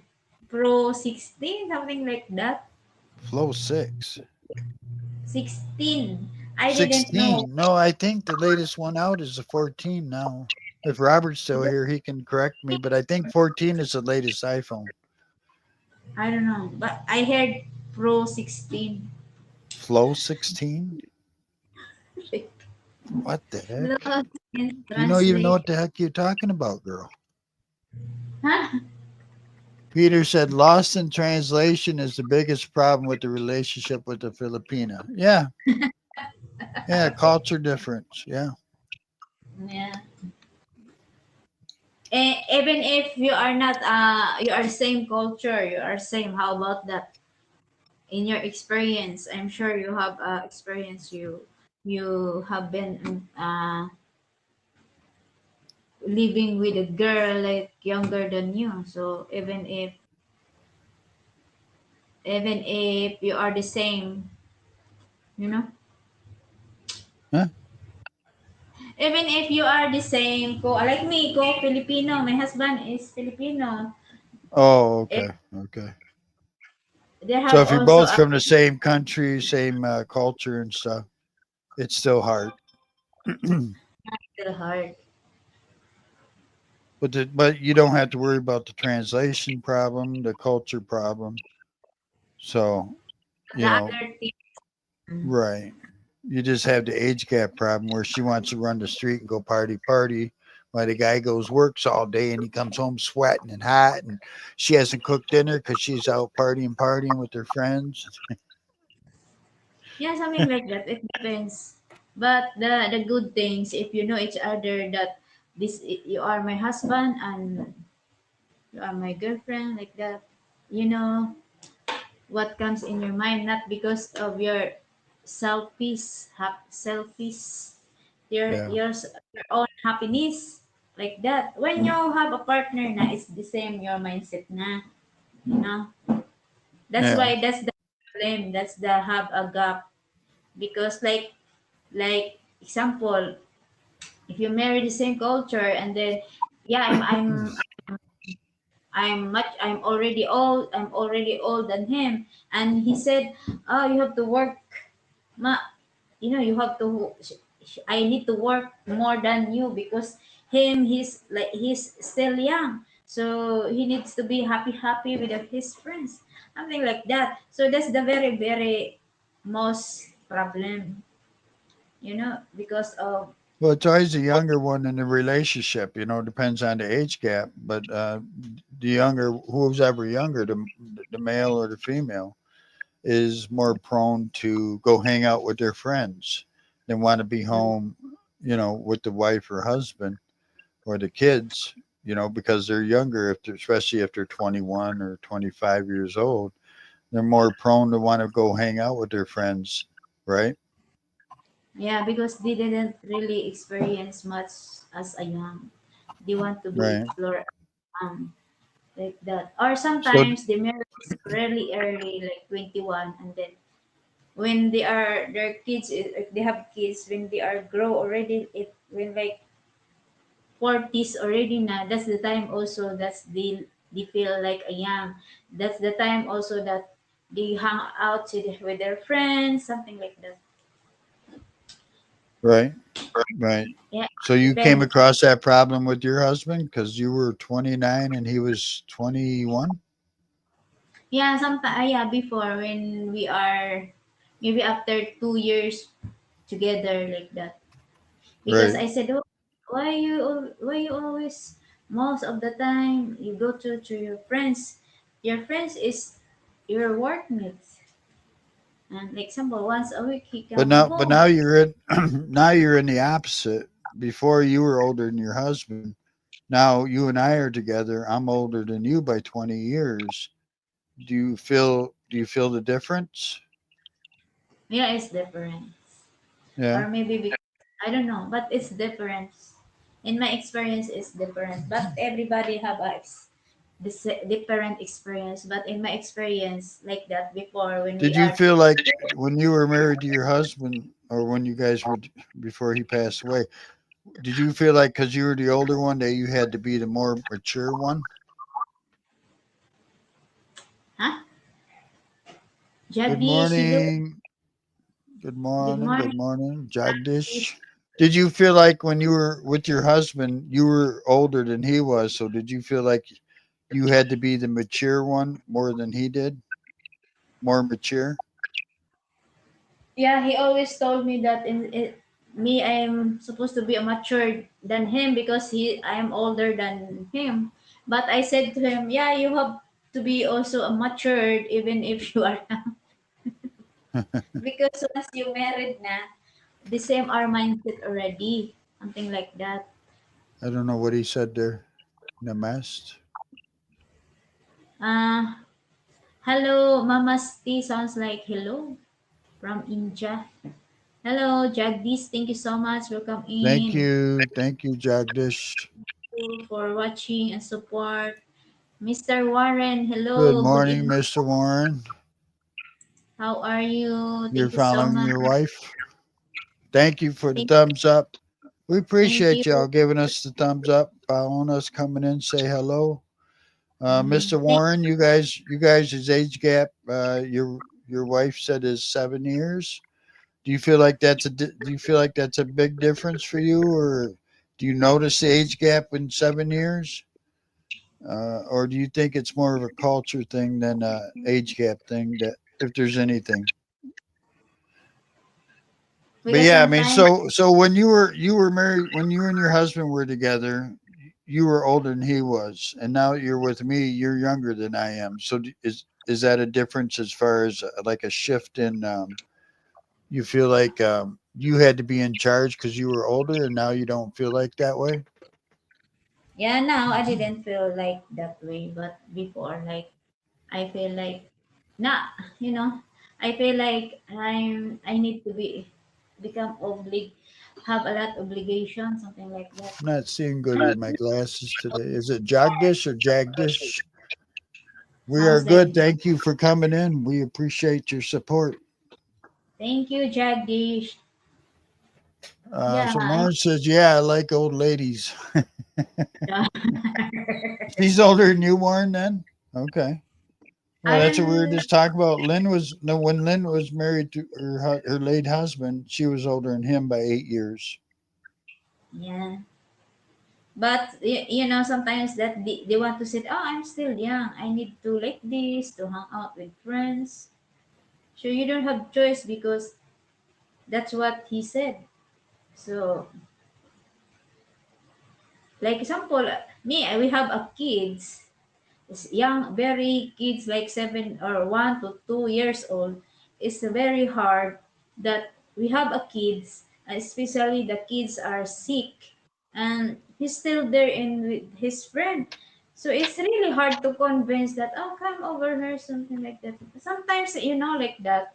Speaker 2: Pro 16, something like that.
Speaker 1: Flow 6.
Speaker 2: 16. I didn't know.
Speaker 1: 16. No, I think the latest one out is the 14 now. If Robert's still here, he can correct me, but I think 14 is the latest iPhone.
Speaker 2: I don't know, but I heard Pro 16.
Speaker 1: Flow 16? What the heck?
Speaker 2: Lost in
Speaker 1: You don't even know
Speaker 2: translation.
Speaker 1: what the heck you're talking about, girl.
Speaker 2: Huh?
Speaker 1: Peter said lost in translation is the biggest problem with the relationship with the Filipina. Yeah, yeah, culture difference. Yeah.
Speaker 2: Yeah. Even if you are not, you are same culture, you are same. How about that? In your experience, I'm sure you have experience. You have been living with a girl like younger than you. So even if you are the same, you know,
Speaker 1: Huh?
Speaker 2: even if you are the same, like me, Filipino. My husband is Filipino.
Speaker 1: Oh,
Speaker 2: Eh,
Speaker 1: okay. Okay.
Speaker 2: They
Speaker 1: So
Speaker 2: have
Speaker 1: if you're
Speaker 2: also
Speaker 1: both
Speaker 2: a
Speaker 1: from the same country, same culture and stuff, it's still hard.
Speaker 2: little hard.
Speaker 1: But you don't have to worry about the translation problem, the culture problem. So,
Speaker 2: The
Speaker 1: you know,
Speaker 2: other thing,
Speaker 1: right. You just have the age gap problem where she wants to run the street and go party, while the guy goes works all day and he comes home sweating and hot and she hasn't cooked dinner because she's out partying with her friends.
Speaker 2: yeah, something like that. It depends. But the good things, if you know each other, that you are my husband and you are my girlfriend, like that. You know what comes in your mind, not because of your selfish,
Speaker 1: Yeah.
Speaker 2: your own happiness, like that. When you have a partner na, it's the same your mindset na, you know. That's
Speaker 1: Yeah.
Speaker 2: why that's the problem. That's the have a gap because like example, if you marry the same culture and then yeah, I'm already old than him, and he said, oh, you have to work, ma. you have to, I need to work more than you because he's still young, so he needs to be happy with his friends, something like that. So that's the very very most problem, because of.
Speaker 1: Well, it's always the younger one in the relationship. Depends on the age gap. But the younger, who's ever younger, the male or the female, is more prone to go hang out with their friends than want to be home, with the wife or husband or the kids. Because they're younger, especially if they're 21 or 25 years old, they're more prone to want to go hang out with their friends, right?
Speaker 2: Yeah, because they didn't really experience much as a young. They want to be
Speaker 1: Right.
Speaker 2: explore, like that. Or
Speaker 1: So,
Speaker 2: sometimes they marry really early, like 21, and then when they are their kids, if they have kids, when they are grow already, it when like 40s already na, that's the time also that's they feel like a young. That's the time also that they hang out with their friends, something like that.
Speaker 1: right, right.
Speaker 2: Yeah,
Speaker 1: So you came
Speaker 2: depends.
Speaker 1: across that problem with your husband because you were 29 and he was 21?
Speaker 2: Yeah, sometimes, yeah, before when we are maybe after 2 years together like that. Because
Speaker 1: Right.
Speaker 2: I said, oh, why you always most of the time you go to your friends? Your friends is your workmates. And like example, once a week he
Speaker 1: But
Speaker 2: come
Speaker 1: now but
Speaker 2: home.
Speaker 1: now you're in now you're in the opposite. Before you were older than your husband. Now you and I are together. I'm older than you by 20 years. Do you feel the difference?
Speaker 2: Yeah, it's different.
Speaker 1: Yeah.
Speaker 2: Or maybe because, I don't know, but it's different. In my experience, it's different. But everybody have this different experience. But in my experience, like that before when
Speaker 1: Did
Speaker 2: we
Speaker 1: you
Speaker 2: are
Speaker 1: feel like when you were married to your husband or when you guys were before he passed away, did you feel like because you were the older one that you had to be the more mature one?
Speaker 2: huh?
Speaker 1: Good
Speaker 2: Jagdish, hello.
Speaker 1: morning. Good
Speaker 2: Good
Speaker 1: morning.
Speaker 2: morning.
Speaker 1: Good morning,
Speaker 2: Jagdish.
Speaker 1: Jagdish. Did you feel like when you were with your husband, you were older than he was? So did you feel like you had to be the mature one more than he did? More mature?
Speaker 2: Yeah, he always told me that me, I'm supposed to be a mature than him because I am older than him. But I said to him, yeah, you have to be also a matured even if you are because once you married na, the same our mindset already, something like that.
Speaker 1: I don't know what he said there. Namast.
Speaker 2: Uh, hello, Mamasti sounds like hello from India. Hello, Jagdish. Thank you so much. Welcome
Speaker 1: Thank
Speaker 2: in.
Speaker 1: you. Thank you, Jagdish.
Speaker 2: Thank you for watching and support. Mr. Warren,
Speaker 1: Good
Speaker 2: hello. Good
Speaker 1: morning,
Speaker 2: evening.
Speaker 1: Mr. Warren.
Speaker 2: How are you?
Speaker 1: You're
Speaker 2: Thank you so
Speaker 1: following
Speaker 2: much.
Speaker 1: your wife. Thank you for the
Speaker 2: Thank,
Speaker 1: thumbs up. We
Speaker 2: thank you.
Speaker 1: appreciate y'all giving us the thumbs up, following us, coming in, say hello. Mr.
Speaker 2: Thank,
Speaker 1: Warren, you guys' age gap, your wife said is 7 years. Do you feel like that's a big difference for you, or do you notice the age gap in 7 years, or do you think it's more of a culture thing than a age gap thing? That if there's anything, but
Speaker 2: because
Speaker 1: yeah, I mean,
Speaker 2: sometimes,
Speaker 1: so when you were married, when you and your husband were together, you were older than he was, and now you're with me. You're younger than I am. So is that a difference as far as like a shift in? You feel like you had to be in charge because you were older, and now you don't feel like that way.
Speaker 2: yeah, now I didn't feel like that way, but before, like, I feel like, nah, you know, I feel like I need to become have a lot obligation, something like that.
Speaker 1: I'm not seeing good with my glasses today. Is it Jagdish or Jagdish? We are
Speaker 2: Sounds like,
Speaker 1: good. Thank you for coming in. We appreciate your support.
Speaker 2: thank you, Jagdish. Yeah,
Speaker 1: So Warren says, "Yeah, I like old ladies." She's older than you, Warren. Then okay, Well, that's what we were
Speaker 2: And
Speaker 1: just talking about. Lynn was no when Lynn was married to her late husband. She was older than him by 8 years.
Speaker 2: yeah, but sometimes that they want to say, oh, I'm still young. I need to like this to hang out with friends. So you don't have choice because that's what he said. So, like example, me, we have a kids, young, very kids like 7 or 1 to 2 years old. It's very hard that we have a kids, especially the kids are sick, and he's still there in with his friend. So it's really hard to convince that, oh, come over here, something like that. Sometimes like that,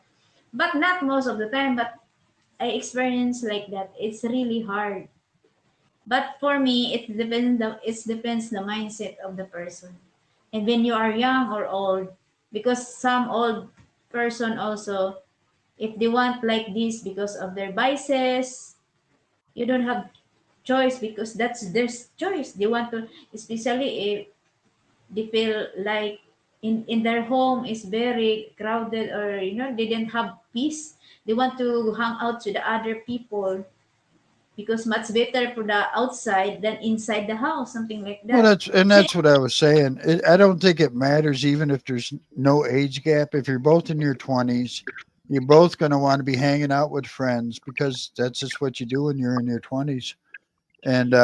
Speaker 2: but not most of the time. But I experience like that. It's really hard. But for me, it depends the mindset of the person. And when you are young or old, because some old person also, if they want like this because of their biases, you don't have choice because that's their choice. They want to, especially if they feel like in their home is very crowded, or they didn't have peace. They want to hang out with the other people because much better for the outside than inside the house, something like
Speaker 1: Well,
Speaker 2: that. So
Speaker 1: that's what I was saying. I don't think it matters even if there's no age gap. If you're both in your 20s, you're both going to want to be hanging out with friends because that's just what you do when you're in your 20s. And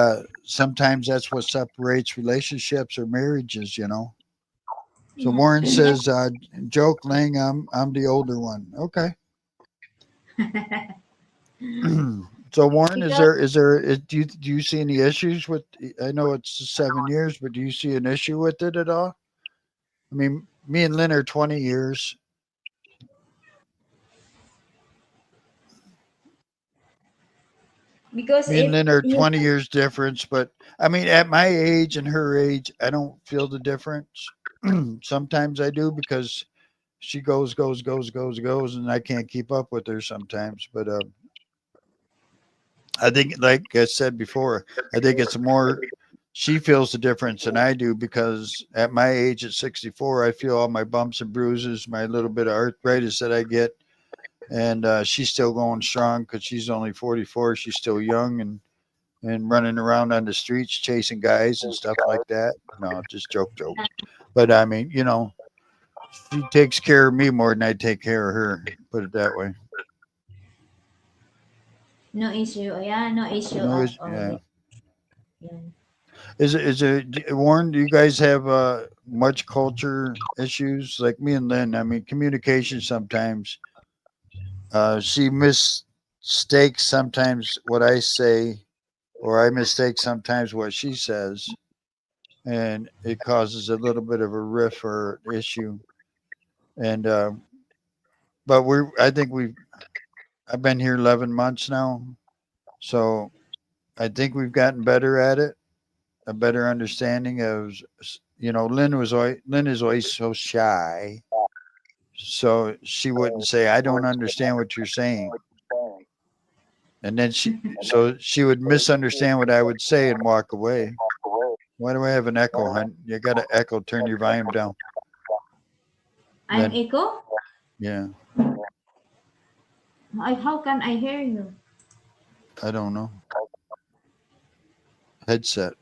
Speaker 1: sometimes that's what separates relationships or marriages. So
Speaker 2: yeah,
Speaker 1: Warren says, "Joke, Lang, I'm the older one." Okay. So Warren,
Speaker 2: because
Speaker 1: do you see any issues with? I know it's 7 years, but do you see an issue with it at all? I mean, me and Lynn are 20 years.
Speaker 2: because
Speaker 1: Me and
Speaker 2: if
Speaker 1: Lynn are
Speaker 2: you
Speaker 1: 20 years difference, but I mean, at my age and her age, I don't feel the difference. Sometimes I do because she goes, and I can't keep up with her sometimes. But I think, like I said before, I think it's more she feels the difference than I do because at my age, at 64, I feel all my bumps and bruises, my little bit of arthritis that I get, and she's still going strong because she's only 44. She's still young and running around on the streets chasing guys and stuff like that. No, just joke. But I mean, she takes care of me more than I take care of her. Put it that way.
Speaker 2: no issue, yeah, no issue
Speaker 1: No,
Speaker 2: at
Speaker 1: is
Speaker 2: all.
Speaker 1: yeah.
Speaker 2: Yeah.
Speaker 1: Warren? Do you guys have much culture issues like me and Lynn? I mean, communication sometimes. She mistakes sometimes what I say, or I mistake sometimes what she says, and it causes a little bit of a riff or issue. And but I think I've been here 11 months now, so I think we've gotten better at it, a better understanding of, Lynn is always so shy, so she wouldn't say, "I don't understand what you're saying," and then she would misunderstand what I would say and walk away. Why do I have an echo, hon? You got an echo. Turn your volume down.
Speaker 2: I'm
Speaker 1: Lynn,
Speaker 2: echo.
Speaker 1: yeah,
Speaker 2: How can I hear you?
Speaker 1: I don't know. Headset.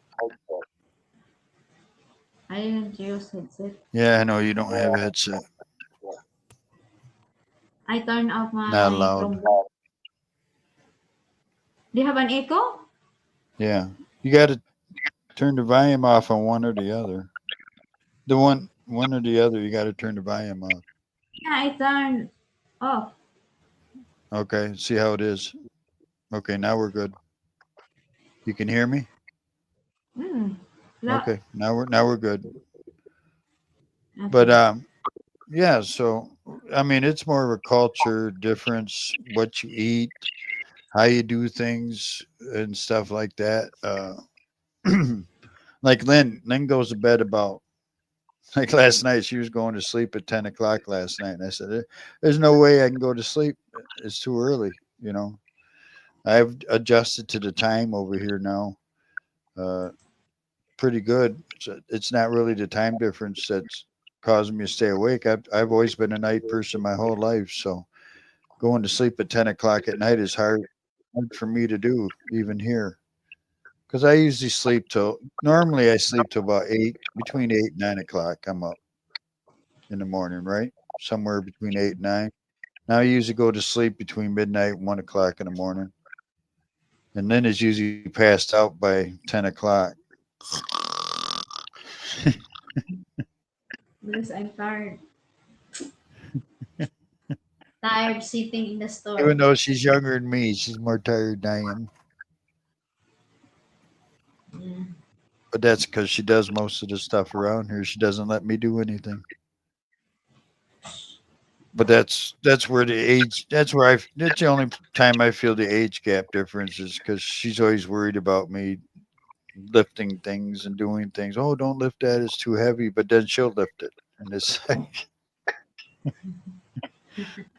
Speaker 2: I didn't use headset.
Speaker 1: Yeah, I know you don't have a headset.
Speaker 2: I turned off
Speaker 1: Not
Speaker 2: my
Speaker 1: allowed.
Speaker 2: Chromebook. Do you have an echo?
Speaker 1: Yeah, you got to turn the volume off on one or the other. The one or the other, you got to turn the volume off.
Speaker 2: Yeah, I turned off.
Speaker 1: Okay, see how it is. Okay, now we're good. You can hear me?
Speaker 2: Hmm.
Speaker 1: Okay, now we're good. But
Speaker 2: Okay.
Speaker 1: yeah, so I mean it's more of a culture difference, what you eat, how you do things and stuff like that. Like Lynn goes to bed about like last night she was going to sleep at 10 o'clock last night and I said, there's no way I can go to sleep. It's too early. I've adjusted to the time over here now. Uh pretty good. It's not really the time difference that's causing me to stay awake. I've always been a night person my whole life, so going to sleep at 10 o'clock at night is hard for me to do, even here. Because I usually sleep till normally I sleep till about between 8 and 9 o'clock. I'm up in the morning, right? Somewhere between 8 and 9. Now I usually go to sleep between midnight and 1 o'clock in the morning, and then it's usually passed out by 10 o'clock.
Speaker 2: Because I'm tired. Tired sitting in the store.
Speaker 1: Even though she's younger than me, she's more tired than I am.
Speaker 2: Yeah.
Speaker 1: But that's because she does most of the stuff around here. She doesn't let me do anything. But that's where the age. That's where I. That's the only time I feel the age gap difference is because she's always worried about me lifting things and doing things. Oh, don't lift that; it's too heavy. But then she'll lift it, and it's like,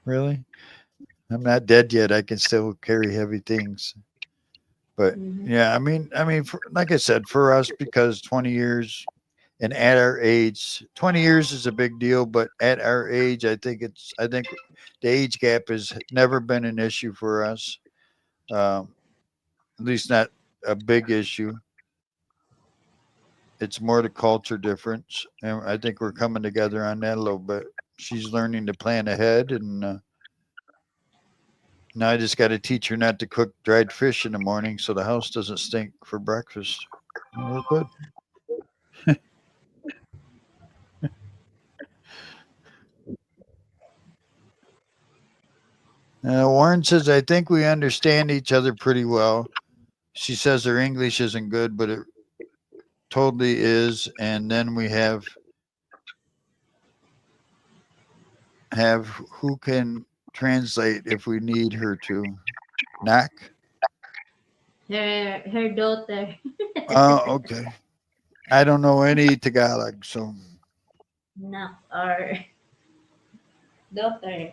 Speaker 1: really? I'm not dead yet. I can still carry heavy things. But
Speaker 2: Mm-hmm.
Speaker 1: yeah, like I said, for us, because 20 years and at our age, 20 years is a big deal. But at our age, I think the age gap has never been an issue for us. Um, at least not a big issue. It's more the culture difference, and I think we're coming together on that a little bit. She's learning to plan ahead, and now I just got to teach her not to cook dried fish in the morning so the house doesn't stink for breakfast. And we're good. Warren says, I think we understand each other pretty well. She says her English isn't good, but it totally is. And then we have who can translate if we need her to. Knock.
Speaker 2: Her daughter.
Speaker 1: Oh, okay. I don't know any Tagalog, so
Speaker 2: No, or daughter.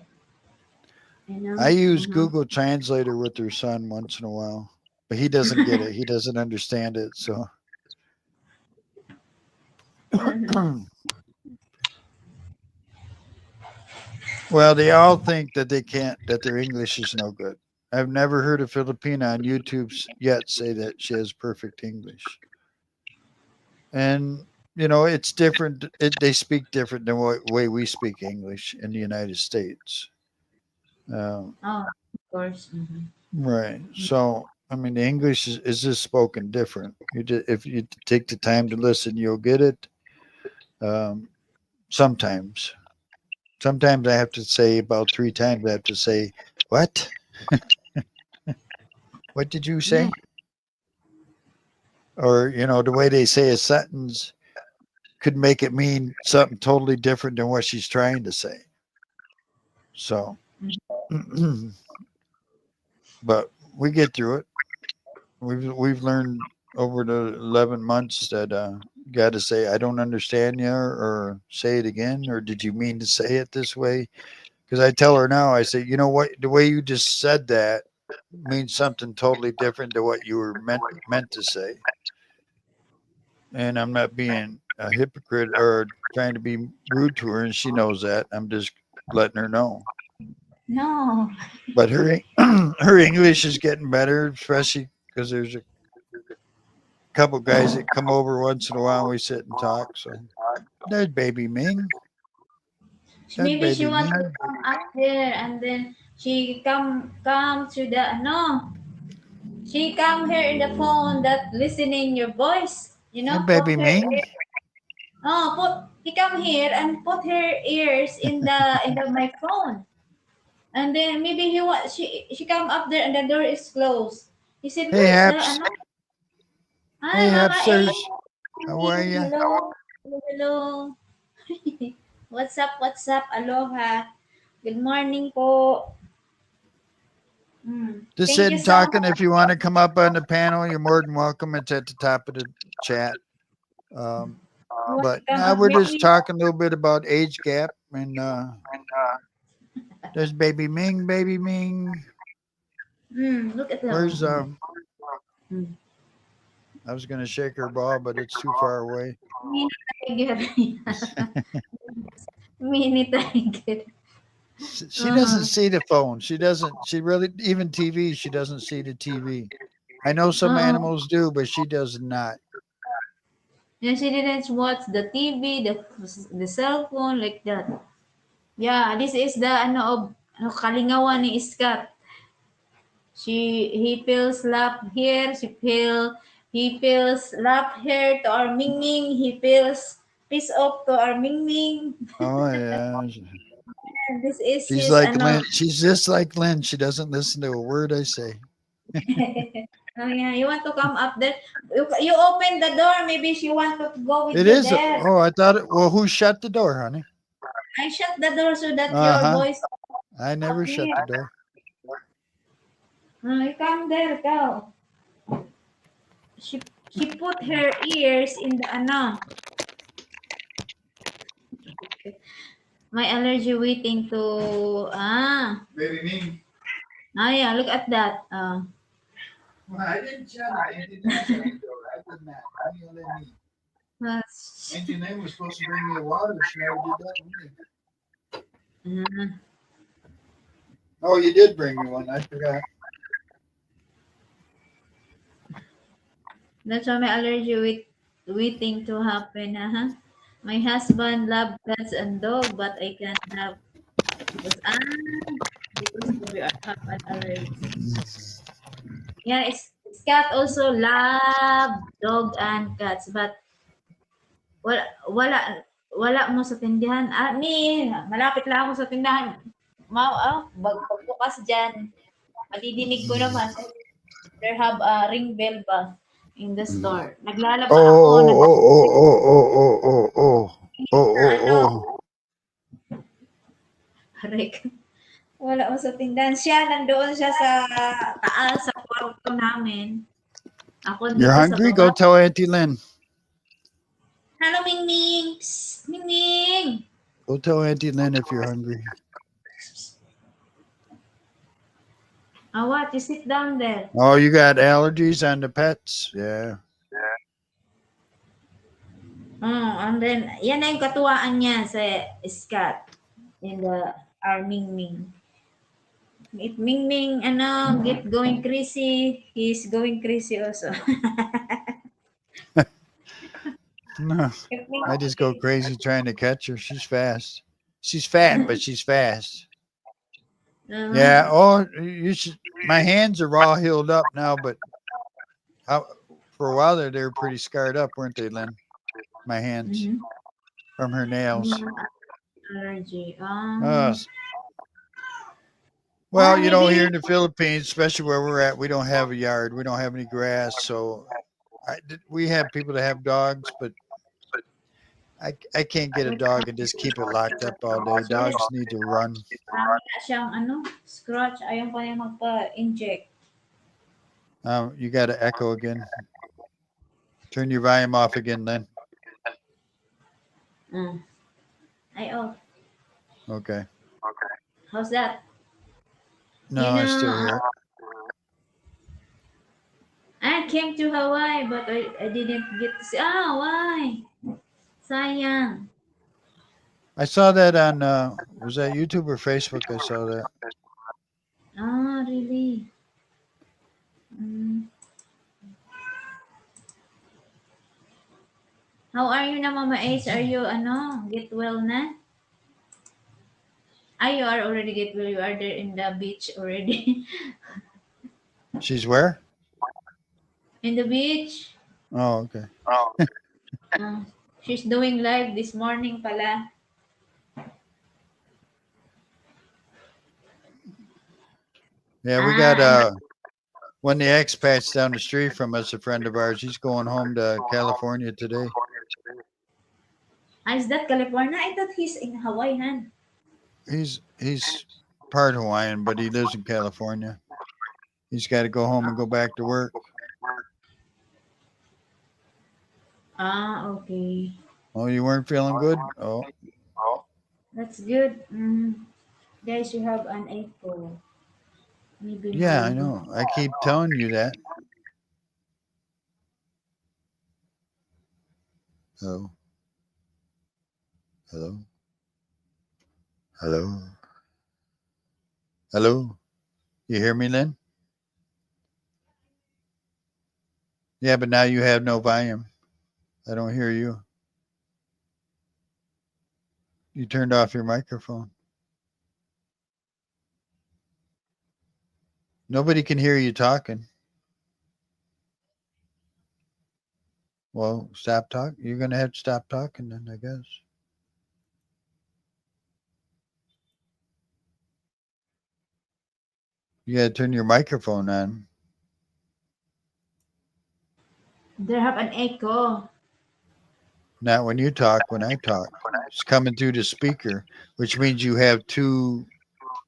Speaker 2: You
Speaker 1: I
Speaker 2: know.
Speaker 1: use
Speaker 2: Uh-huh.
Speaker 1: Google Translator with her son once in a while, but he doesn't get it. He doesn't understand it. So, well, they all think that they can't, that their English is no good. I've never heard a Filipina on YouTube yet say that she has perfect English. And, it's different. They speak different than what way we speak English in the United States. Um,
Speaker 2: Oh, of course. Mm-hmm.
Speaker 1: right. So, the English is just spoken different. If you take the time to listen, you'll get it. Um, sometimes. Sometimes I have to say about 3 times, I have to say, what? What did you
Speaker 2: Yeah.
Speaker 1: say? Or the way they say a sentence could make it mean something totally different than what she's trying to say. So but we get through it. We've learned over the 11 months that got to say I don't understand you, or say it again, or did you mean to say it this way? Because I tell her now, I say, you know what, the way you just said that means something totally different to what you were meant to say. And I'm not being a hypocrite or trying to be rude to her, and she knows that. I'm just letting her know.
Speaker 2: No.
Speaker 1: But her her English is getting better, especially because there's a couple guys that come over once in a while. And we sit and talk. So there's Baby Ming. There's
Speaker 2: Maybe she
Speaker 1: Baby
Speaker 2: want to
Speaker 1: Ming.
Speaker 2: come up there and then she come to the no. She come here in the phone that listening your voice. You
Speaker 1: There's
Speaker 2: know, put
Speaker 1: Baby
Speaker 2: her
Speaker 1: Ming.
Speaker 2: put he come here and put her ears in the my phone. And then maybe she come up there and the door is closed. He said,
Speaker 1: Hey
Speaker 2: "Where's the
Speaker 1: Haps.
Speaker 2: ano? Hi,
Speaker 1: Hey
Speaker 2: Mama A.
Speaker 1: Hapsters. How are ya?
Speaker 2: Hello. Hello. Hello. What's up? What's up? Aloha. Good morning po.
Speaker 1: Just
Speaker 2: Thank you
Speaker 1: sitting
Speaker 2: so
Speaker 1: talking.
Speaker 2: much.
Speaker 1: If you want to come up on the panel, you're more than welcome. It's at the top of the chat. Um,
Speaker 2: You want to
Speaker 1: but
Speaker 2: come
Speaker 1: now
Speaker 2: up
Speaker 1: we're
Speaker 2: with
Speaker 1: just
Speaker 2: me?
Speaker 1: talking a little bit about age gap. And there's Baby Ming. Baby Ming.
Speaker 2: Look at them.
Speaker 1: Where's
Speaker 2: Mm.
Speaker 1: I was gonna shake her ball, but it's too far away.
Speaker 2: Mini tiger. Mini tiger.
Speaker 1: She doesn't
Speaker 2: Uh-huh.
Speaker 1: see the phone. She doesn't. She really even TV. She doesn't see the TV. I know some
Speaker 2: Uh-uh.
Speaker 1: animals do, but she does not.
Speaker 2: And she didn't watch the TV, the cell phone like that. Yeah, this is the ano kalingawan ni Scott. He feels love here. He feels love here to our Ming Ming. He feels peace off to our Ming Ming.
Speaker 1: Oh yeah,
Speaker 2: And this is
Speaker 1: she's
Speaker 2: his
Speaker 1: like
Speaker 2: ano.
Speaker 1: Lynn. She's just like Lynn. She doesn't listen to a word I say.
Speaker 2: Oh yeah, you want to come up there? You open the door. Maybe she want to go with
Speaker 1: It
Speaker 2: you
Speaker 1: is.
Speaker 2: there.
Speaker 1: Oh, I thought it. Well, who shut the door, honey?
Speaker 2: I shut the door so that
Speaker 1: Uh
Speaker 2: your
Speaker 1: huh.
Speaker 2: voice
Speaker 1: I never shut
Speaker 2: appear.
Speaker 1: the door.
Speaker 2: You come there, go. She put her ears in the ano. My allergy waiting to
Speaker 1: Maybe me.
Speaker 2: yeah, look at that.
Speaker 1: Well, I didn't shut it. Auntie Lynn shut the door. I did not. Honey, you let me.
Speaker 2: That's,
Speaker 1: Auntie Lynn was supposed to bring me a water. She never did that.
Speaker 2: uh,
Speaker 1: Oh, you did bring me one. I forgot.
Speaker 2: that's why my allergy waiting to happen. My husband love cats and dog, but I can't have because because we have an allergy. Yeah, it's cat also love dog and cats, but wala wala wala mo sa tindahan. Malapit lang ako sa tindahan. Pagbukas dyan, madidinig ko naman. There have a ring bell ba in the store.
Speaker 1: Oh,
Speaker 2: Naglalaba ako,
Speaker 1: oh, oh, oh, oh, oh, oh, oh, oh, oh, oh,
Speaker 2: ano,
Speaker 1: oh.
Speaker 2: Rick. Wala mo sa tindahan. Nandoon siya sa taas, sa kwarto namin. Ako
Speaker 1: You're
Speaker 2: dito sa
Speaker 1: hungry? Go
Speaker 2: baba.
Speaker 1: tell Auntie Lynn.
Speaker 2: Hello, Ming Ming! Psst, Ming Ming!
Speaker 1: Go tell Auntie Lynn if you're hungry.
Speaker 2: What? You sit down there.
Speaker 1: Oh, you got allergies on the pets? Yeah.
Speaker 2: And then, yan na yung katuwaan niya sa Scott in the our Ming Ming. If Ming Ming, get going crazy, he's going crazy also.
Speaker 1: No,
Speaker 2: If Ming
Speaker 1: I just go crazy trying to catch her. She's fast. She's fat, but she's fast. Yeah.
Speaker 2: uh,
Speaker 1: Oh, you should. My hands are all healed up now, but how, for a while there, they were pretty scarred up, weren't they, Lynn? My hands
Speaker 2: mhm.
Speaker 1: from her nails.
Speaker 2: Allergy.
Speaker 1: Uh, well, here
Speaker 2: Maybe
Speaker 1: in the Philippines, especially where we're at, we don't have a yard. We don't have any grass, so we have people that have dogs, but I can't get a dog and just keep it locked up all day. Dogs need to run.
Speaker 2: marami na siyang scratch. Ayaw pa niya magpa-inject.
Speaker 1: You got to echo again. Turn your volume off again, Lynn.
Speaker 2: Ay, oh.
Speaker 1: Okay.
Speaker 2: How's that?
Speaker 1: No,
Speaker 2: You
Speaker 1: I still
Speaker 2: know,
Speaker 1: hear it.
Speaker 2: I came to Hawaii, but I didn't get to see. Why? Sayang.
Speaker 1: I saw that on was that YouTube or Facebook? I saw that.
Speaker 2: Really? Mm. How are you na, Mama Ace? Are you, get well na? You are already get well. You are there in the beach already.
Speaker 1: She's where?
Speaker 2: In the beach.
Speaker 1: Oh, okay.
Speaker 2: Uh, she's doing live this morning pala.
Speaker 1: Yeah, we got
Speaker 2: And
Speaker 1: one of the expats down the street from us, a friend of ours. He's going home to California today.
Speaker 2: is that California? I thought he's in Hawaii, han.
Speaker 1: He's part Hawaiian, but he lives in California. He's got to go home and go back to work.
Speaker 2: Okay.
Speaker 1: Oh, you weren't feeling good? Oh,
Speaker 2: That's good. Guys, you have an echo. Maybe
Speaker 1: yeah, I
Speaker 2: mine.
Speaker 1: know. I keep telling you that. Hello, hello, hello, hello. You hear me, Lynn? Yeah, but now you have no volume. I don't hear you. You turned off your microphone. Nobody can hear you talking. Well, stop talking. You're gonna have to stop talking then, I guess. You gotta turn your microphone on.
Speaker 2: They have an echo.
Speaker 1: Not when you talk, when I talk. It's coming through the speaker, which means you have two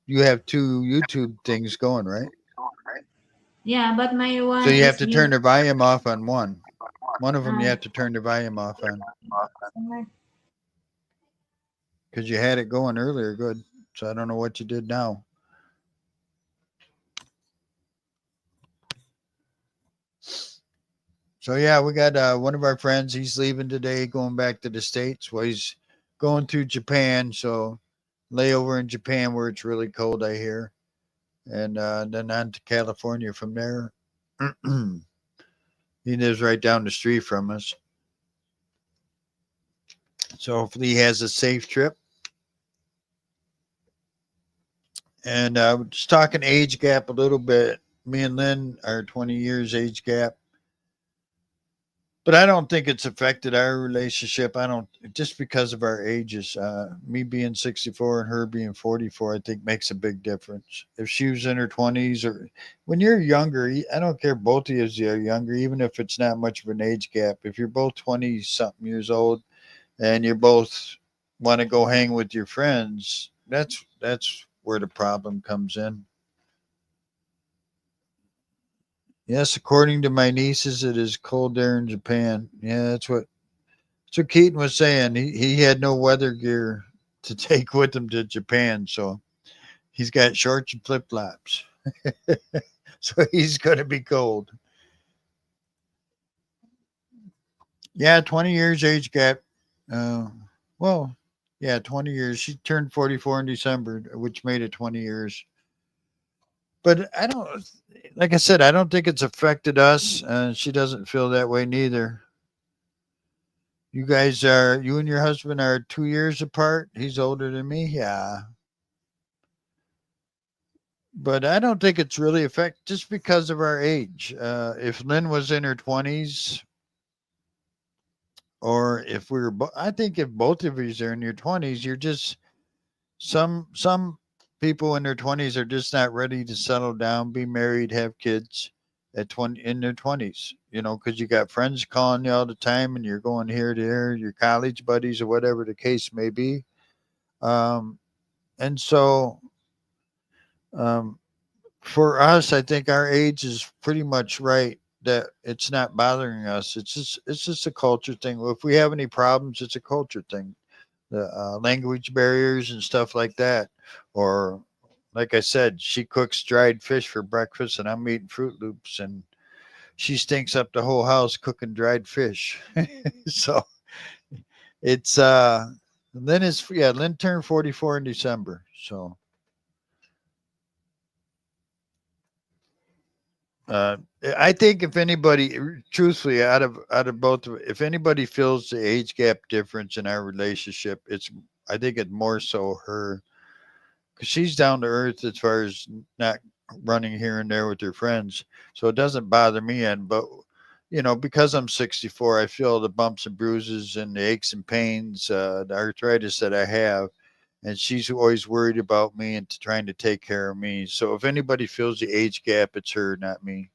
Speaker 1: YouTube things going, right?
Speaker 2: Yeah, but my
Speaker 1: So
Speaker 2: one
Speaker 1: you have
Speaker 2: is
Speaker 1: to turn
Speaker 2: mute.
Speaker 1: the volume off on one. One of them you
Speaker 2: Ah,
Speaker 1: have to turn the volume off on because you had it going earlier. Good. So I don't know what you did now. So yeah, we got one of our friends. He's leaving today, going back to the States. Well, he's going through Japan. So layover in Japan where it's really cold, I hear, and then on to California from there. He lives right down the street from us. So hopefully he has a safe trip. And just talking age gap a little bit. Me and Lynn are 20 years age gap. But I don't think it's affected our relationship. I don't, just because of our ages. Me being 64 and her being 44, I think makes a big difference. If she was in her 20s or when you're younger, I don't care, both of you are younger, even if it's not much of an age gap. If you're both 20 something years old and you both want to go hang with your friends, that's where the problem comes in. Yes, according to my nieces, it is cold there in Japan. Yeah, that's what Keaton was saying. He had no weather gear to take with him to Japan, so he's got shorts and flip flops. So he's going to be cold. Yeah, 20 years age gap. Uh, well, yeah, 20 years. She turned 44 in December, which made it 20 years. But I don't, like I said, I don't think it's affected us. She doesn't feel that way neither. You and your husband are 2 years apart. He's older than me. Yeah. But I don't think it's really affect just because of our age. If Lynn was in her 20s, or if we were, I think if both of you are in your 20s, you're just some people in their 20s are just not ready to settle down, be married, have kids at 20 in their 20s. You know, because you got friends calling you all the time, and you're going here to there, your college buddies or whatever the case may be. Um, and so um, for us, I think our age is pretty much right that it's not bothering us. It's just a culture thing. If we have any problems, it's a culture thing. The language barriers and stuff like that, or like I said, she cooks dried fish for breakfast, and I'm eating Fruit Loops, and she stinks up the whole house cooking dried fish. So it's Lynn is yeah, Lynn turned 44 in December, so Uh, I think if anybody, truthfully, out of both, if anybody feels the age gap difference in our relationship, I think it's more so her because she's down to earth as far as not running here and there with her friends, so it doesn't bother me. And but because I'm 64, I feel the bumps and bruises and the aches and pains, the arthritis that I have. And she's always worried about me and trying to take care of me. So if anybody feels the age gap, it's her, not me.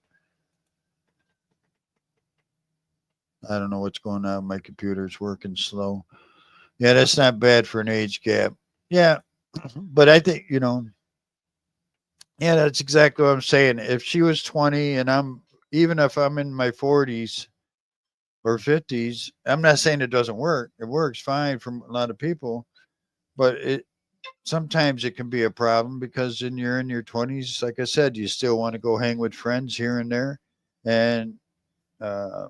Speaker 1: I don't know what's going on. My computer's working slow. Yeah, that's not bad for an age gap. Yeah, but I think, yeah, that's exactly what I'm saying. If she was 20 and even if I'm in my 40s or 50s, I'm not saying it doesn't work. It works fine for a lot of people, but sometimes it can be a problem because you're in your 20s, like I said, you still want to go hang with friends here and there. And, uh,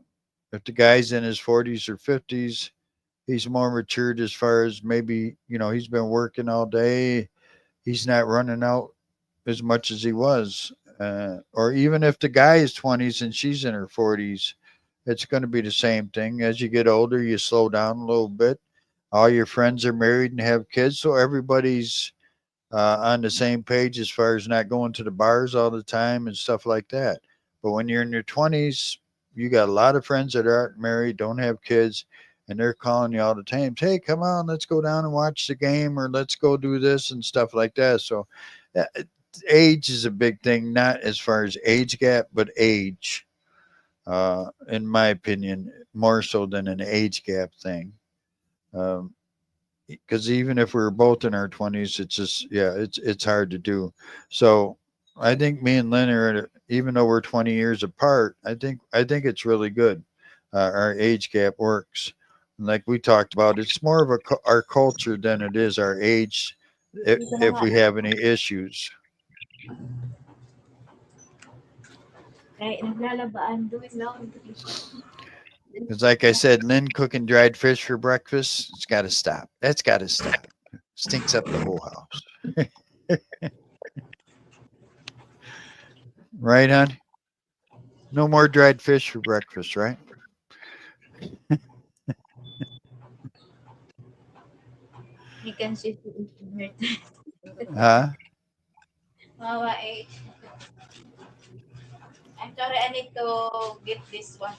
Speaker 1: If the guy's in his 40s or 50s, he's more matured as far as maybe, he's been working all day. He's not running out as much as he was. Or even if the guy is 20s and she's in her 40s, it's going to be the same thing. As you get older, you slow down a little bit. All your friends are married and have kids, so everybody's on the same page as far as not going to the bars all the time and stuff like that. But when you're in your 20s, you got a lot of friends that aren't married, don't have kids, and they're calling you all the time. Hey, come on, let's go down and watch the game, or let's go do this and stuff like that. So, uh, age is a big thing, not as far as age gap, but age, in my opinion, more so than an age gap thing. Um, because even if we were both in our 20s, it's just, yeah, it's hard to do. So I think me and Lynn are, even though we're 20 years apart, I think it's really good. Our age gap works. Like we talked about, it's more of our culture than it is our age,
Speaker 2: Dito na
Speaker 1: if
Speaker 2: nga.
Speaker 1: we have any issues.
Speaker 2: Kaya naglalabaan, doing laundry.
Speaker 1: Because like I said, Lynn cooking dried fish for breakfast, it's got to stop. That's got to stop. Stinks up the whole house. Right, hon? No more dried fish for breakfast, right?
Speaker 2: You can see it.
Speaker 1: Huh?
Speaker 2: Mawa eh. I'm sorry, I need to get this one.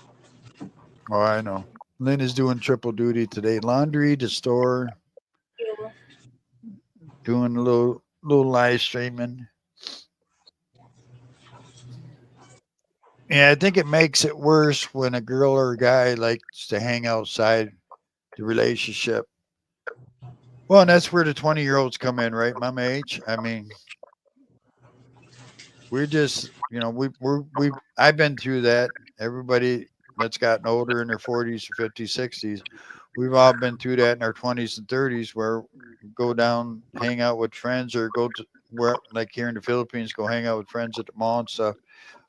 Speaker 1: Oh, I know. Lynn is doing triple duty today. Laundry, the store,
Speaker 2: You.
Speaker 1: doing a little live streaming. Yeah, I think it makes it worse when a girl or a guy likes to hang outside the relationship. Well, and that's where the 20-year-olds come in, right, Mama H? I mean, we're just, I've been through that. Everybody that's gotten older in their 40s, 50s, 60s, we've all been through that in our 20s and 30s where we go down, hang out with friends, or go to where, like here in the Philippines, go hang out with friends at the mall and stuff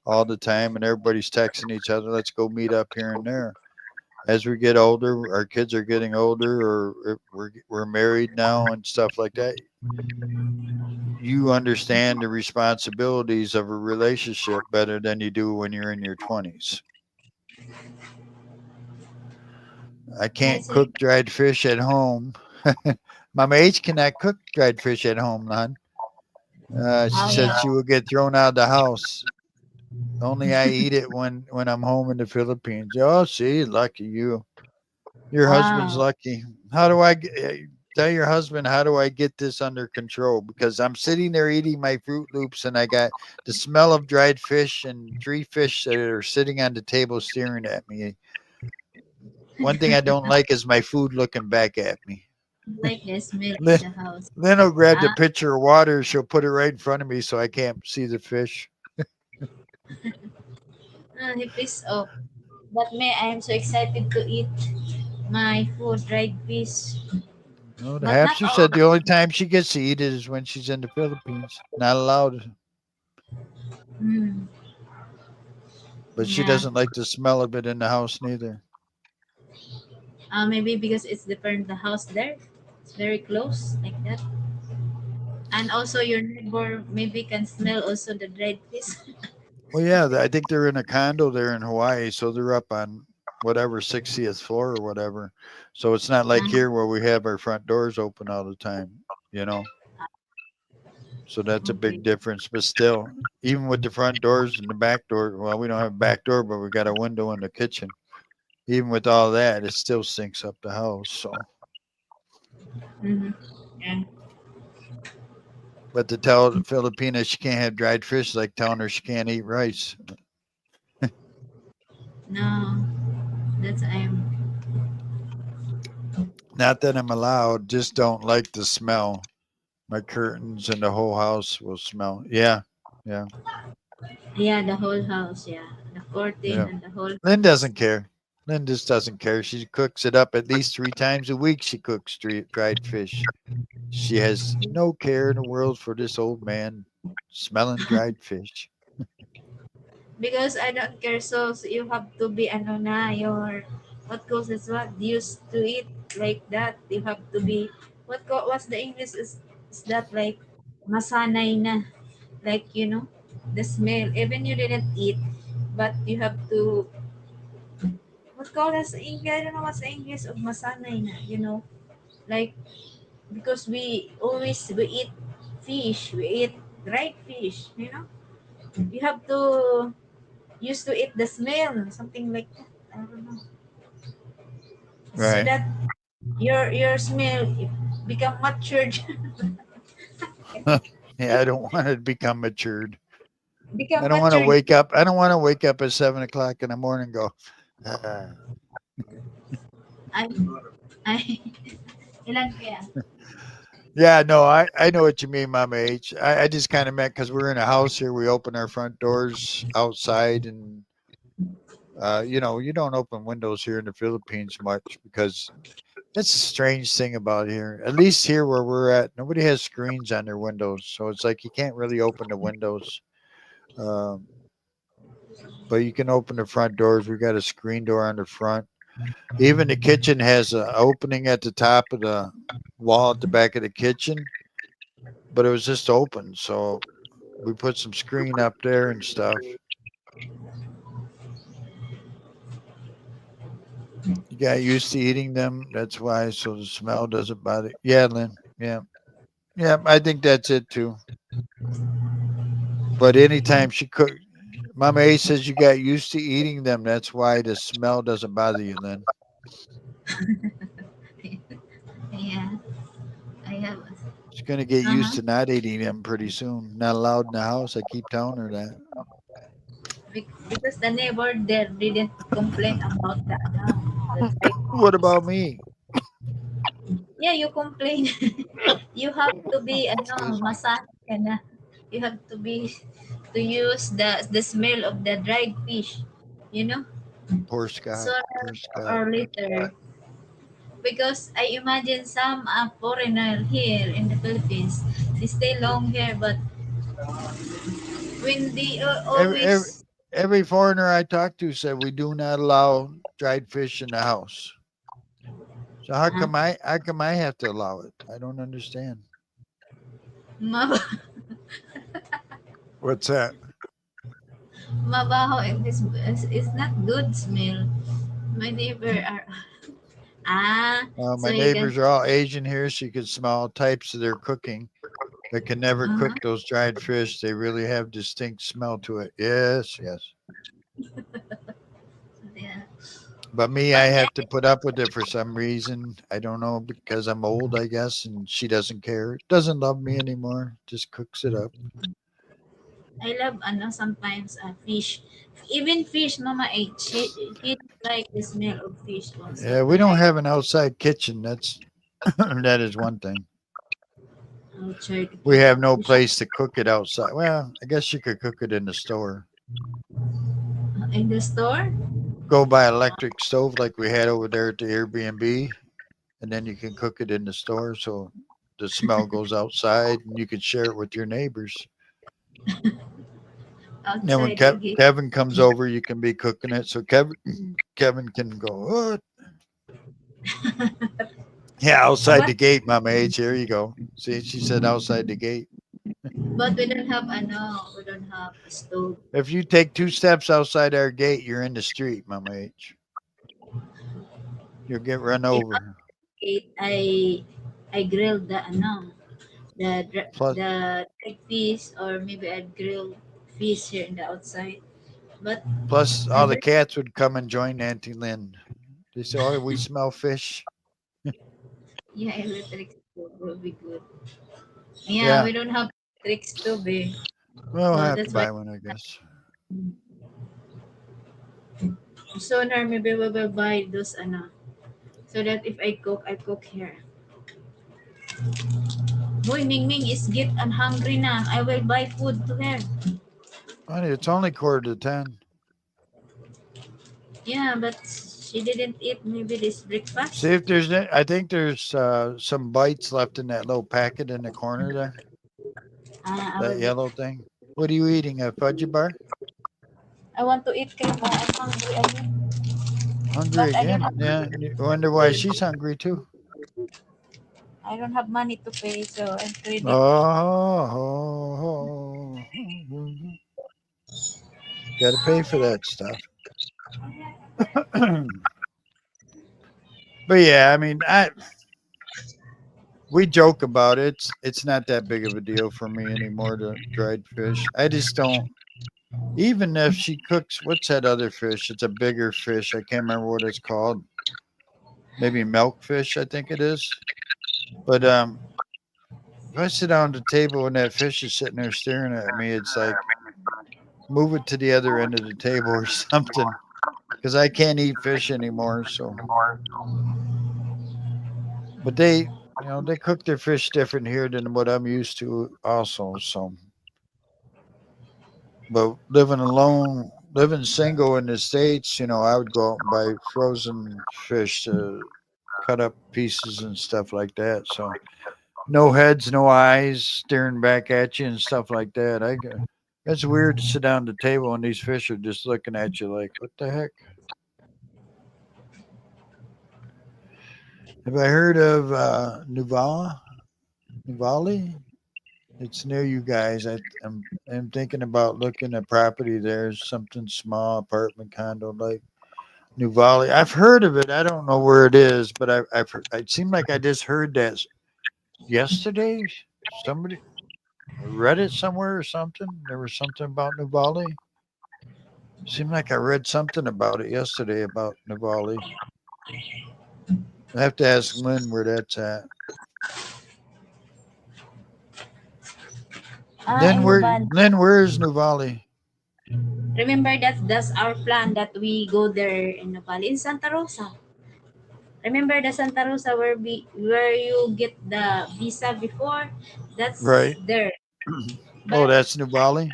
Speaker 1: all the time, and everybody's texting each other, let's go meet up here and there. As we get older, our kids are getting older, or we're married now and stuff like that. You understand the responsibilities of a relationship better than you do when you're in your 20s. I
Speaker 2: I
Speaker 1: can't
Speaker 2: say,
Speaker 1: cook dried fish at home. Mama H cannot cook dried fish at home, none. She
Speaker 2: oh
Speaker 1: said
Speaker 2: yeah.
Speaker 1: she would get thrown out of the house. Only I eat it when I'm home in the Philippines. Oh, see, lucky you. Your husband's
Speaker 2: Wow.
Speaker 1: lucky. How do I tell your husband, how do I get this under control? Because I'm sitting there eating my Fruit Loops and I got the smell of dried fish and 3 fish that are sitting on the table staring at me. One thing I don't like is my food looking back at me.
Speaker 2: Like the smell in
Speaker 1: Lynn,
Speaker 2: the house.
Speaker 1: Lynn will grab the
Speaker 2: Ah,
Speaker 1: pitcher of water. She'll put it right in front of me so I can't see the fish.
Speaker 2: he pissed off. But me, I am so excited to eat my food, dried fish.
Speaker 1: No, the
Speaker 2: But not
Speaker 1: hamster
Speaker 2: all.
Speaker 1: said the only time she gets to eat it is when she's in the Philippines. Not allowed.
Speaker 2: Mm,
Speaker 1: But she
Speaker 2: yeah.
Speaker 1: doesn't like the smell of it in the house neither.
Speaker 2: Maybe because it's different, the house there. It's very close, like that. And also your neighbor maybe can smell also the dried fish.
Speaker 1: Well, yeah, I think they're in a condo there in Hawaii, so they're up on whatever 60th floor or whatever. So it's not like here where we have our front doors open all the time, you know. So that's a
Speaker 2: Okay.
Speaker 1: big difference. But still, even with the front doors and the back door, well, we don't have a back door, but we got a window in the kitchen. Even with all that, it still sinks up the house. So,
Speaker 2: Mm-hmm. Yeah.
Speaker 1: but to tell the Filipina she can't have dried fish is like telling her she can't eat rice.
Speaker 2: No, that's I'm.
Speaker 1: Not that I'm allowed, just don't like the smell. My curtains and the whole house will smell. Yeah, yeah,
Speaker 2: Yeah, the whole house. Yeah, the curtain
Speaker 1: yeah.
Speaker 2: and the whole
Speaker 1: Lynn
Speaker 2: house.
Speaker 1: doesn't care. Lynn just doesn't care. She cooks it up at least 3 times a week. She cooks dried fish. She has no care in the world for this old man smelling dried fish.
Speaker 2: because I don't care. So you have to be ano na your what goes is what used to it like that. You have to be what's the English is that like masanay na, like the smell. Even you didn't eat, but you have to what called as English. I don't know what's the English of masanay na. Like because we eat fish, we eat dried fish. You have to used to eat the smell, something like that. I don't know. So
Speaker 1: Right.
Speaker 2: that your smell become matured,
Speaker 1: Yeah, I don't want to become matured. I
Speaker 2: become
Speaker 1: don't want to
Speaker 2: matured.
Speaker 1: wake up. I don't want to wake up at 7 o'clock in the morning and go, "Ah."
Speaker 2: I I ilan kaya?
Speaker 1: Yeah, no, I know what you mean, Mama H. I just kind of meant because we're in a house here, we open our front doors outside, and you don't open windows here in the Philippines much because that's a strange thing about here. At least here where we're at, nobody has screens on their windows, so it's like you can't really open the windows. Um, but you can open the front doors. We got a screen door on the front. Even the kitchen has an opening at the top of the wall at the back of the kitchen, but it was just open, so we put some screen up there and stuff. You got used to eating them. That's why. So the smell doesn't bother. Yeah, Lynn. Yeah. Yeah. I think that's it too. But anytime she cook, Mama A says you got used to eating them. That's why the smell doesn't bother you, Lynn.
Speaker 2: Yeah, I have.
Speaker 1: She's going to get used
Speaker 2: Uh-huh.
Speaker 1: to not eating them pretty soon. Not allowed in the house. I keep telling her that.
Speaker 2: Because the neighbor there didn't complain about the the dry
Speaker 1: What
Speaker 2: fish.
Speaker 1: about me?
Speaker 2: Yeah, you complain. You have to be
Speaker 1: Excuse me.
Speaker 2: masan ka na. You have to be to use the smell of the dried fish, you know
Speaker 1: Poor Scott.
Speaker 2: sooner
Speaker 1: Poor Scott.
Speaker 2: or later. Because I imagine some foreigner here in the Philippines, they stay long here, but when they
Speaker 1: Every, every,
Speaker 2: always
Speaker 1: every foreigner I talked to said we do not allow dried fish in the house. So
Speaker 2: uh,
Speaker 1: how come I have to allow it? I don't understand.
Speaker 2: mab-
Speaker 1: What's that?
Speaker 2: mabaho, and it's not good smell. My neighbor are so
Speaker 1: My
Speaker 2: you can
Speaker 1: neighbors are all Asian here, so you can smell all types of their cooking. They can never cook
Speaker 2: uh-huh,
Speaker 1: those dried fish. They really have distinct smell to it. Yes, yes.
Speaker 2: yeah.
Speaker 1: But me, I
Speaker 2: But
Speaker 1: have to put up with it for some reason. I don't know, because I'm old, I guess, and she doesn't care. Doesn't love me anymore. Just cooks it up.
Speaker 2: I love sometimes fish. Even fish, Mama ate. He like the smell of fish also.
Speaker 1: Yeah, we
Speaker 2: I
Speaker 1: don't
Speaker 2: like
Speaker 1: have an outside kitchen. That's that is one thing.
Speaker 2: outside
Speaker 1: We have no
Speaker 2: fish
Speaker 1: place to cook it outside. Well, I guess you could cook it in the store.
Speaker 2: in the store.
Speaker 1: Go buy an electric stove like we had over there at the Airbnb, and then you can cook it in the store. So the smell goes outside, and you can share it with your neighbors. And then when
Speaker 2: Outside the gate.
Speaker 1: Kevin comes over, you can be cooking it. So Kevin can go, what? Yeah, outside
Speaker 2: But
Speaker 1: the gate, Mama H. Here you go. See, she said outside the gate.
Speaker 2: we don't have we don't have a stove.
Speaker 1: If you take 2 steps outside our gate, you're in the street, Mama H. You'll get run
Speaker 2: In
Speaker 1: over.
Speaker 2: gate, I grilled
Speaker 1: Plus,
Speaker 2: the egg fish, or maybe I grill fish here in the outside. But
Speaker 1: plus,
Speaker 2: I
Speaker 1: all the
Speaker 2: don't.
Speaker 1: cats would come and join Auntie Lynn. They say, "Oh, we smell fish."
Speaker 2: Yeah, electric stove will be good. Yeah,
Speaker 1: Yeah,
Speaker 2: we don't have electric stove, eh.
Speaker 1: we'll
Speaker 2: So
Speaker 1: have to
Speaker 2: that's why
Speaker 1: buy one, I guess.
Speaker 2: sooner maybe we will buy those so that if I cook here. Boy, Ming Ming is get hungry na. I will buy food to her.
Speaker 1: Honey, it's only 9:45.
Speaker 2: Yeah, but she didn't eat maybe this
Speaker 1: See
Speaker 2: breakfast.
Speaker 1: if there's. I think there's some bites left in that little packet in the corner there.
Speaker 2: I will
Speaker 1: That
Speaker 2: be.
Speaker 1: yellow thing. What are you eating? A fudgy bar?
Speaker 2: I want to eat cake. I'm hungry again.
Speaker 1: Hungry
Speaker 2: But I don't
Speaker 1: again?
Speaker 2: have
Speaker 1: Yeah. You wonder why she's hungry too.
Speaker 2: money to pay, so I'm credit.
Speaker 1: Oh, got to pay for that stuff. But yeah, I mean, we joke about it. It's not that big of a deal for me anymore to dried fish. I just don't. Even if she cooks, what's that other fish? It's a bigger fish. I can't remember what it's called. Maybe milkfish, I think it is. But if I sit down at the table and that fish is sitting there staring at me, it's like move it to the other end of the table or something because I can't eat fish anymore. So, but they cook their fish different here than what I'm used to, also. So, but living single in the States, I would go out and buy frozen fish to cut up pieces and stuff like that. So, no heads, no eyes staring back at you and stuff like that. That's weird to sit down at the table and these fish are just looking at you like, what the heck? Have I heard of Nuvali? It's near you guys. I'm thinking about looking at property there, something small, apartment condo like Nuvali. I've heard of it. I don't know where it is, but it seemed like I just heard that yesterday. Somebody read it somewhere or something. There was something about Nuvali. Seemed like I read something about it yesterday about Nuvali. I have to ask Lynn where that's at.
Speaker 2: In Nuban.
Speaker 1: Lynn, where is Nuvali?
Speaker 2: Remember that's our plan that we go there in Nopal in Santa Rosa. Remember the Santa Rosa where you get the visa before? That's
Speaker 1: Right.
Speaker 2: there.
Speaker 1: Oh,
Speaker 2: But
Speaker 1: that's Nuvali.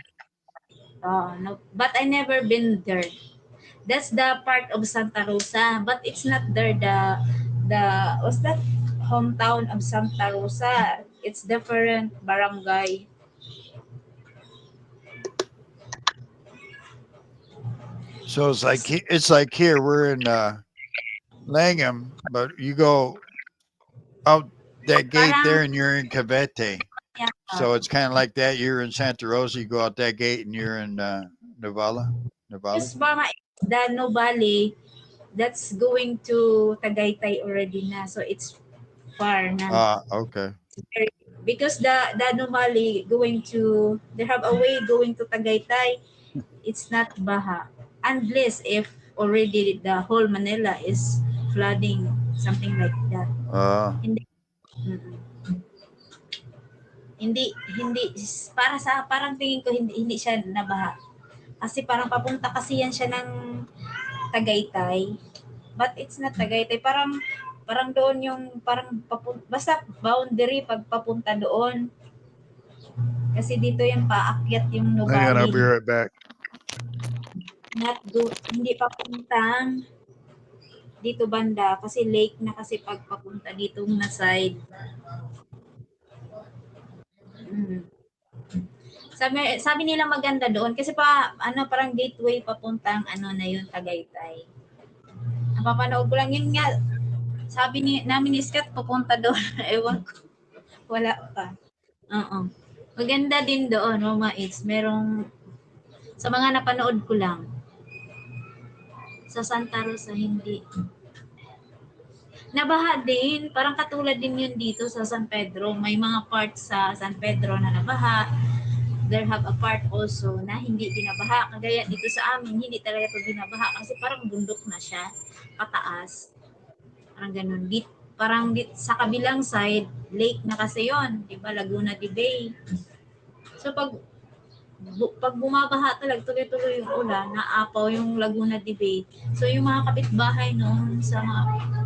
Speaker 2: no, but I never been there. That's the part of Santa Rosa, but it's not there. The what's that hometown of Santa Rosa? It's different barangay.
Speaker 1: So it's like here we're in Langham, but you go out that gate
Speaker 2: Parang
Speaker 1: there and you're in Cavite.
Speaker 2: yeah,
Speaker 1: So it's kind of like that. You're in Santa Rosa. You go out that gate and you're in Nuvali.
Speaker 2: just Mama, the Nobali, that's going to Tagaytay already na. So it's far na.
Speaker 1: Ah, okay.
Speaker 2: Because the Nobali going to, they have a way going to Tagaytay. It's not Baha. Unless if already the whole Manila is flooding, something like that.
Speaker 1: Uh,
Speaker 2: Hindi, hindi, hindi, para sa, parang tingin ko hindi siya nabaha. Kasi parang papunta kasi yan siya ng Tagaytay. But it's not Tagaytay. Parang doon yung basta boundary pag papunta doon. Kasi dito yung paakyat yung
Speaker 1: hang on, I'll be
Speaker 2: Nubali.
Speaker 1: right back.
Speaker 2: Hindi papuntang dito banda kasi lake na kasi pag papunta dito na side. Mm. Sabi nila maganda doon kasi parang gateway papuntang na yun Tagaytay. Napapanood ko lang yun nga. Sabi namin ni Scott papunta doon. Ewan ko. Wala pa. Oo. Maganda din doon, Roma Eats. Merong, sa mga napanood ko lang, sa Santa Rosa, hindi. Nabaha din. Parang katulad din yun dito sa San Pedro. May mga parts sa San Pedro na nabaha. There have a part also na hindi binabaha. Kagaya dito sa amin, hindi talaga ito binabaha kasi parang bundok na siya. Pataas. Parang ganun. Sa kabilang side, lake na kasi yon, di ba? Laguna de Bay. So pag bumabaha talaga, tuloy-tuloy yung ulan, naapaw yung Laguna de Bay. So yung mga kapitbahay noon sa mga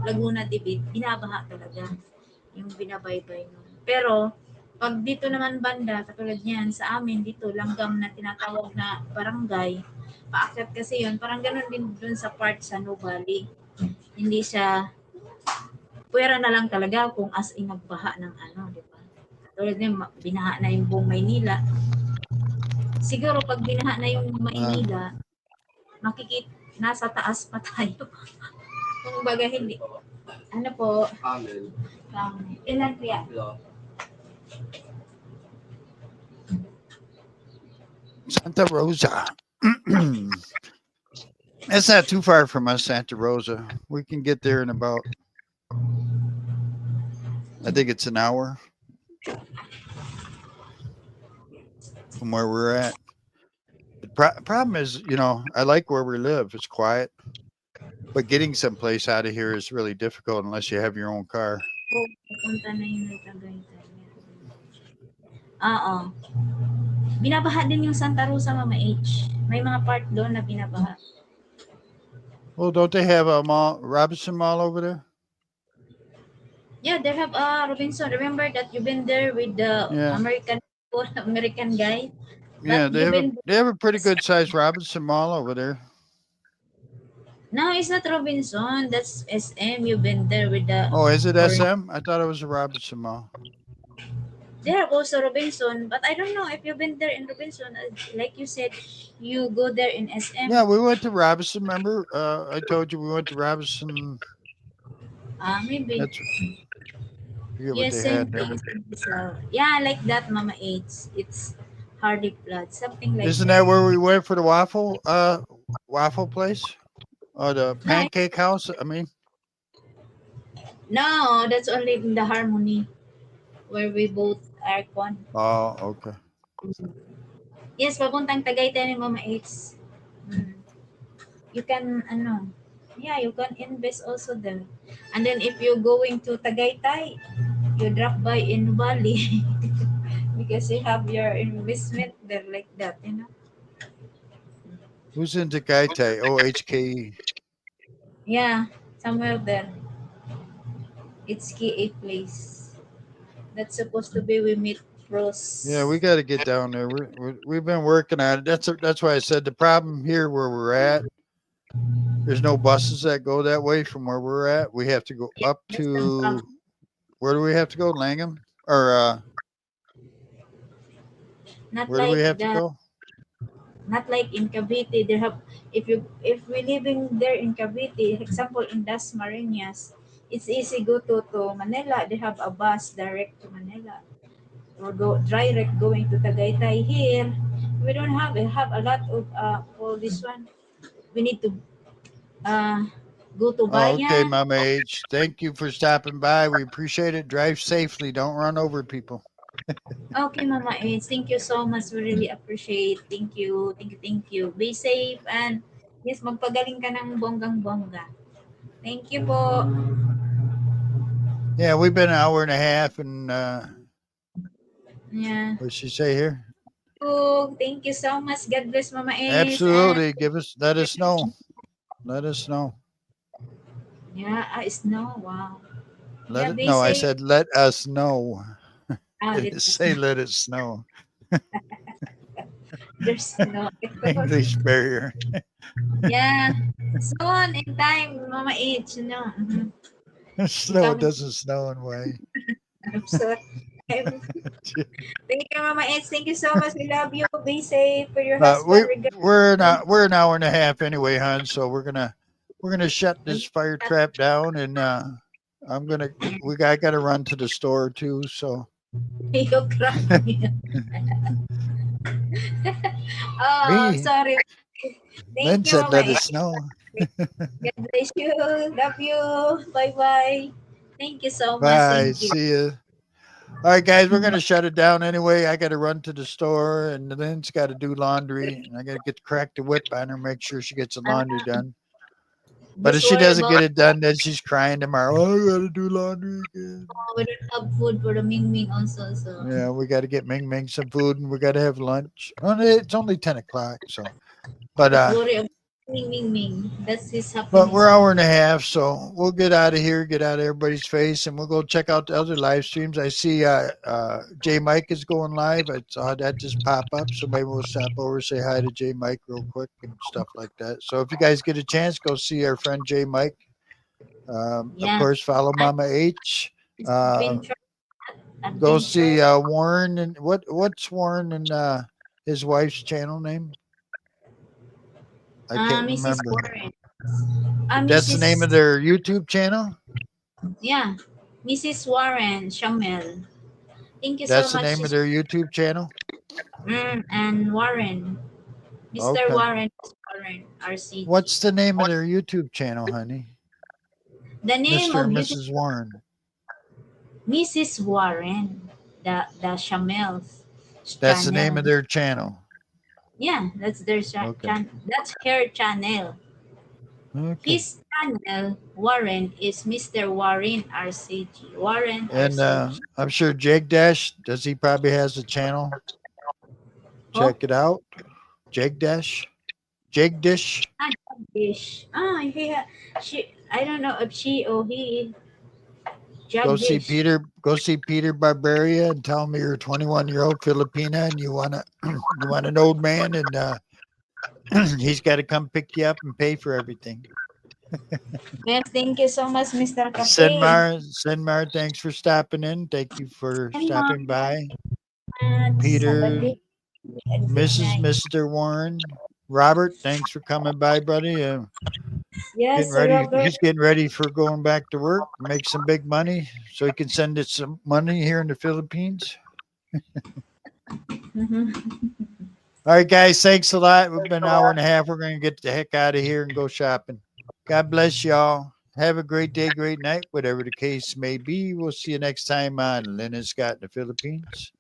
Speaker 2: Laguna de Bay, binabaha talaga. Yung binabaybay noon. Pero pag dito naman banda, katulad niyan sa amin dito, langgam na tinatawag na barangay, paakyat kasi yun, parang ganun din dun sa part sa Nuvali. Hindi siya puwera na lang talaga kung as in nagbaha ng di ba? Tulad din, binaha na yung buong Maynila. Siguro pag binaha na yung
Speaker 1: Uh,
Speaker 2: Maynila, nasa taas pa tayo. Kung baga hindi. Ano po? Ilan kaya?
Speaker 1: Santa Rosa. It's not too far from us, Santa Rosa. We can get there in about, I think it's an hour from where we're at. The problem is, I like where we live. It's quiet, but getting someplace out of here is really difficult unless you have your own car.
Speaker 2: Pupunta na yung Tagaytay. Oo. Binabaha din yung Santa Rosa, Mama H. May mga part doon na binabaha.
Speaker 1: Well, don't they have a mall, Robinson Mall over there?
Speaker 2: Yeah, they have Robinson. Remember that you've been there with the
Speaker 1: Yeah.
Speaker 2: American guy?
Speaker 1: Yeah,
Speaker 2: But
Speaker 1: they have a pretty good sized Robinson Mall over there.
Speaker 2: No, it's not Robinson. That's SM. You've been there with the.
Speaker 1: Oh, is it
Speaker 2: or-
Speaker 1: SM? I thought it was a Robinson Mall.
Speaker 2: They have also Robinson, but I don't know if you've been there in Robinson. Like you said, you go there in SM.
Speaker 1: Yeah, we went to Robinson. Remember, I told you we went to Robinson.
Speaker 2: Maybe.
Speaker 1: That's forget what
Speaker 2: Yes,
Speaker 1: they
Speaker 2: same
Speaker 1: had there.
Speaker 2: thing. So, yeah, like that, Mama H. It's Hardy Blood, something like
Speaker 1: Isn't
Speaker 2: that.
Speaker 1: that where we went for the waffle place? Or the pancake house? I mean,
Speaker 2: No, that's only in the Harmony, where we both are con.
Speaker 1: oh, okay.
Speaker 2: Yes, papuntang Tagaytay ni Mama H. You can, you can invest also there. And then if you're going to Tagaytay, you drop by in Bali because you have your investment there like that,
Speaker 1: Who's in Tagaytay? OHKE.
Speaker 2: Yeah, somewhere there. It's KA place. That's supposed to be we meet pros.
Speaker 1: Yeah, we got to get down there. We've been working on it. That's why I said the problem here where we're at. There's no buses that go that way from where we're at. We have to go up
Speaker 2: That's the
Speaker 1: to
Speaker 2: problem.
Speaker 1: where do we have to go? Langham or
Speaker 2: Not
Speaker 1: where do we
Speaker 2: like
Speaker 1: have to
Speaker 2: that.
Speaker 1: go?
Speaker 2: Not like in Cavite. They have if we living there in Cavite, example in Das Marinas, it's easy go to Manila. They have a bus direct to Manila. Or go direct going to Tagaytay. Here we don't have. We have a lot of for this one. We need to go to
Speaker 1: Oh, okay,
Speaker 2: Bayan.
Speaker 1: Mama H. Thank you for stopping by. We appreciate it. Drive safely. Don't run over people.
Speaker 2: Okay, Mama Eds, thank you so much. We really appreciate. Thank you. Thank you. Thank you. Be safe and yes, magpagaling ka ng bonggang-bongga. Thank you po.
Speaker 1: Yeah, we've been an hour and a half, and
Speaker 2: Yeah.
Speaker 1: what'd she say here?
Speaker 2: Oh, thank you so much. God bless, Mama Eds.
Speaker 1: Absolutely. Let us know. Let us know.
Speaker 2: Yeah, snow. Wow.
Speaker 1: Let it
Speaker 2: Be
Speaker 1: know. I
Speaker 2: safe.
Speaker 1: said, let us know.
Speaker 2: Ah,
Speaker 1: Didn't say let it snow.
Speaker 2: there's snow.
Speaker 1: English barrier.
Speaker 2: Yeah. Soon in time, Mama Eds, Mhm.
Speaker 1: Snow
Speaker 2: Coming.
Speaker 1: doesn't snow in way.
Speaker 2: I'm sorry. Thank you, Mama Eds. Thank you so much. We love you. Be safe for your husband.
Speaker 1: We're an hour and a half anyway, hon. So we're gonna shut this fire trap down, and I gotta run to the store too. So
Speaker 2: You cry. Oh,
Speaker 1: me,
Speaker 2: sorry.
Speaker 1: Lynn
Speaker 2: Thank you,
Speaker 1: said,
Speaker 2: Mama
Speaker 1: let it
Speaker 2: Eds.
Speaker 1: snow.
Speaker 2: God bless you. Love you. Bye-bye. Thank you so much.
Speaker 1: Bye.
Speaker 2: Thank you.
Speaker 1: See you. All right, guys, we're gonna shut it down anyway. I got to run to the store, and Lynn's got to do laundry, and I got to get to crack the whip on her, make sure she gets the laundry done. But if
Speaker 2: Just
Speaker 1: she
Speaker 2: worry
Speaker 1: doesn't
Speaker 2: about
Speaker 1: get it done, then she's crying tomorrow. Oh, I got to do laundry again.
Speaker 2: we don't have food for the Ming Ming also. So
Speaker 1: Yeah, we got to get Ming Ming some food, and we got to have lunch. It's only 10 o'clock, so. But
Speaker 2: worry about Ming Ming Ming. That's his
Speaker 1: But
Speaker 2: happiness.
Speaker 1: we're an hour and a half, so we'll get out of here, get out of everybody's face, and we'll go check out the other live streams. I see J Mike is going live. I saw that just pop up, so maybe we'll stop over, say hi to J Mike real quick and stuff like that. So if you guys get a chance, go see our friend J Mike. Of course, follow Mama H. Go see Warren and what's Warren and his wife's channel name? I can't
Speaker 2: Mrs.
Speaker 1: remember.
Speaker 2: Warren.
Speaker 1: That's the name
Speaker 2: Mrs.
Speaker 1: of their YouTube channel.
Speaker 2: Yeah, Mrs. Warren Shamel. Thank you so
Speaker 1: That's the
Speaker 2: much.
Speaker 1: name of their YouTube channel.
Speaker 2: And Warren, Mr.
Speaker 1: Okay.
Speaker 2: Warren RCG.
Speaker 1: What's the name of their YouTube channel, honey?
Speaker 2: The name
Speaker 1: Mr.
Speaker 2: of
Speaker 1: and
Speaker 2: YouTube,
Speaker 1: Mrs. Warren.
Speaker 2: Mrs. Warren, the Shamel's
Speaker 1: That's the name
Speaker 2: channel.
Speaker 1: of their channel.
Speaker 2: Yeah, that's their
Speaker 1: Okay.
Speaker 2: that's her channel.
Speaker 1: Okay.
Speaker 2: His channel, Warren, is Mr. Warren RCG. Warren
Speaker 1: And
Speaker 2: RCG.
Speaker 1: I'm sure Jake Dash, does he probably has a channel? Check it out. Jake Dash. Jake Dish.
Speaker 2: Jagdish. I don't know if she or he.
Speaker 1: Go see
Speaker 2: Jagdish.
Speaker 1: Peter. Go see Peter Barberia and tell him you're a 21-year-old Filipina and you want an old man and he's got to come pick you up and pay for everything.
Speaker 2: Well, thank you so much, Mr. Cafe.
Speaker 1: Senmar, thanks for stopping in. Thank you for stopping by. Peter, Mrs. Mr. Warren, Robert, thanks for coming by, buddy.
Speaker 2: Yes,
Speaker 1: Getting ready.
Speaker 2: Robert.
Speaker 1: He's getting ready for going back to work, make some big money, so he can send us some money here in the Philippines. All right, guys, thanks a lot. We've been an hour and a half. We're going to get the heck out of here and go shopping. God bless y'all. Have a great day, great night, whatever the case may be. We'll see you next time on Lynn and Scott in the Philippines.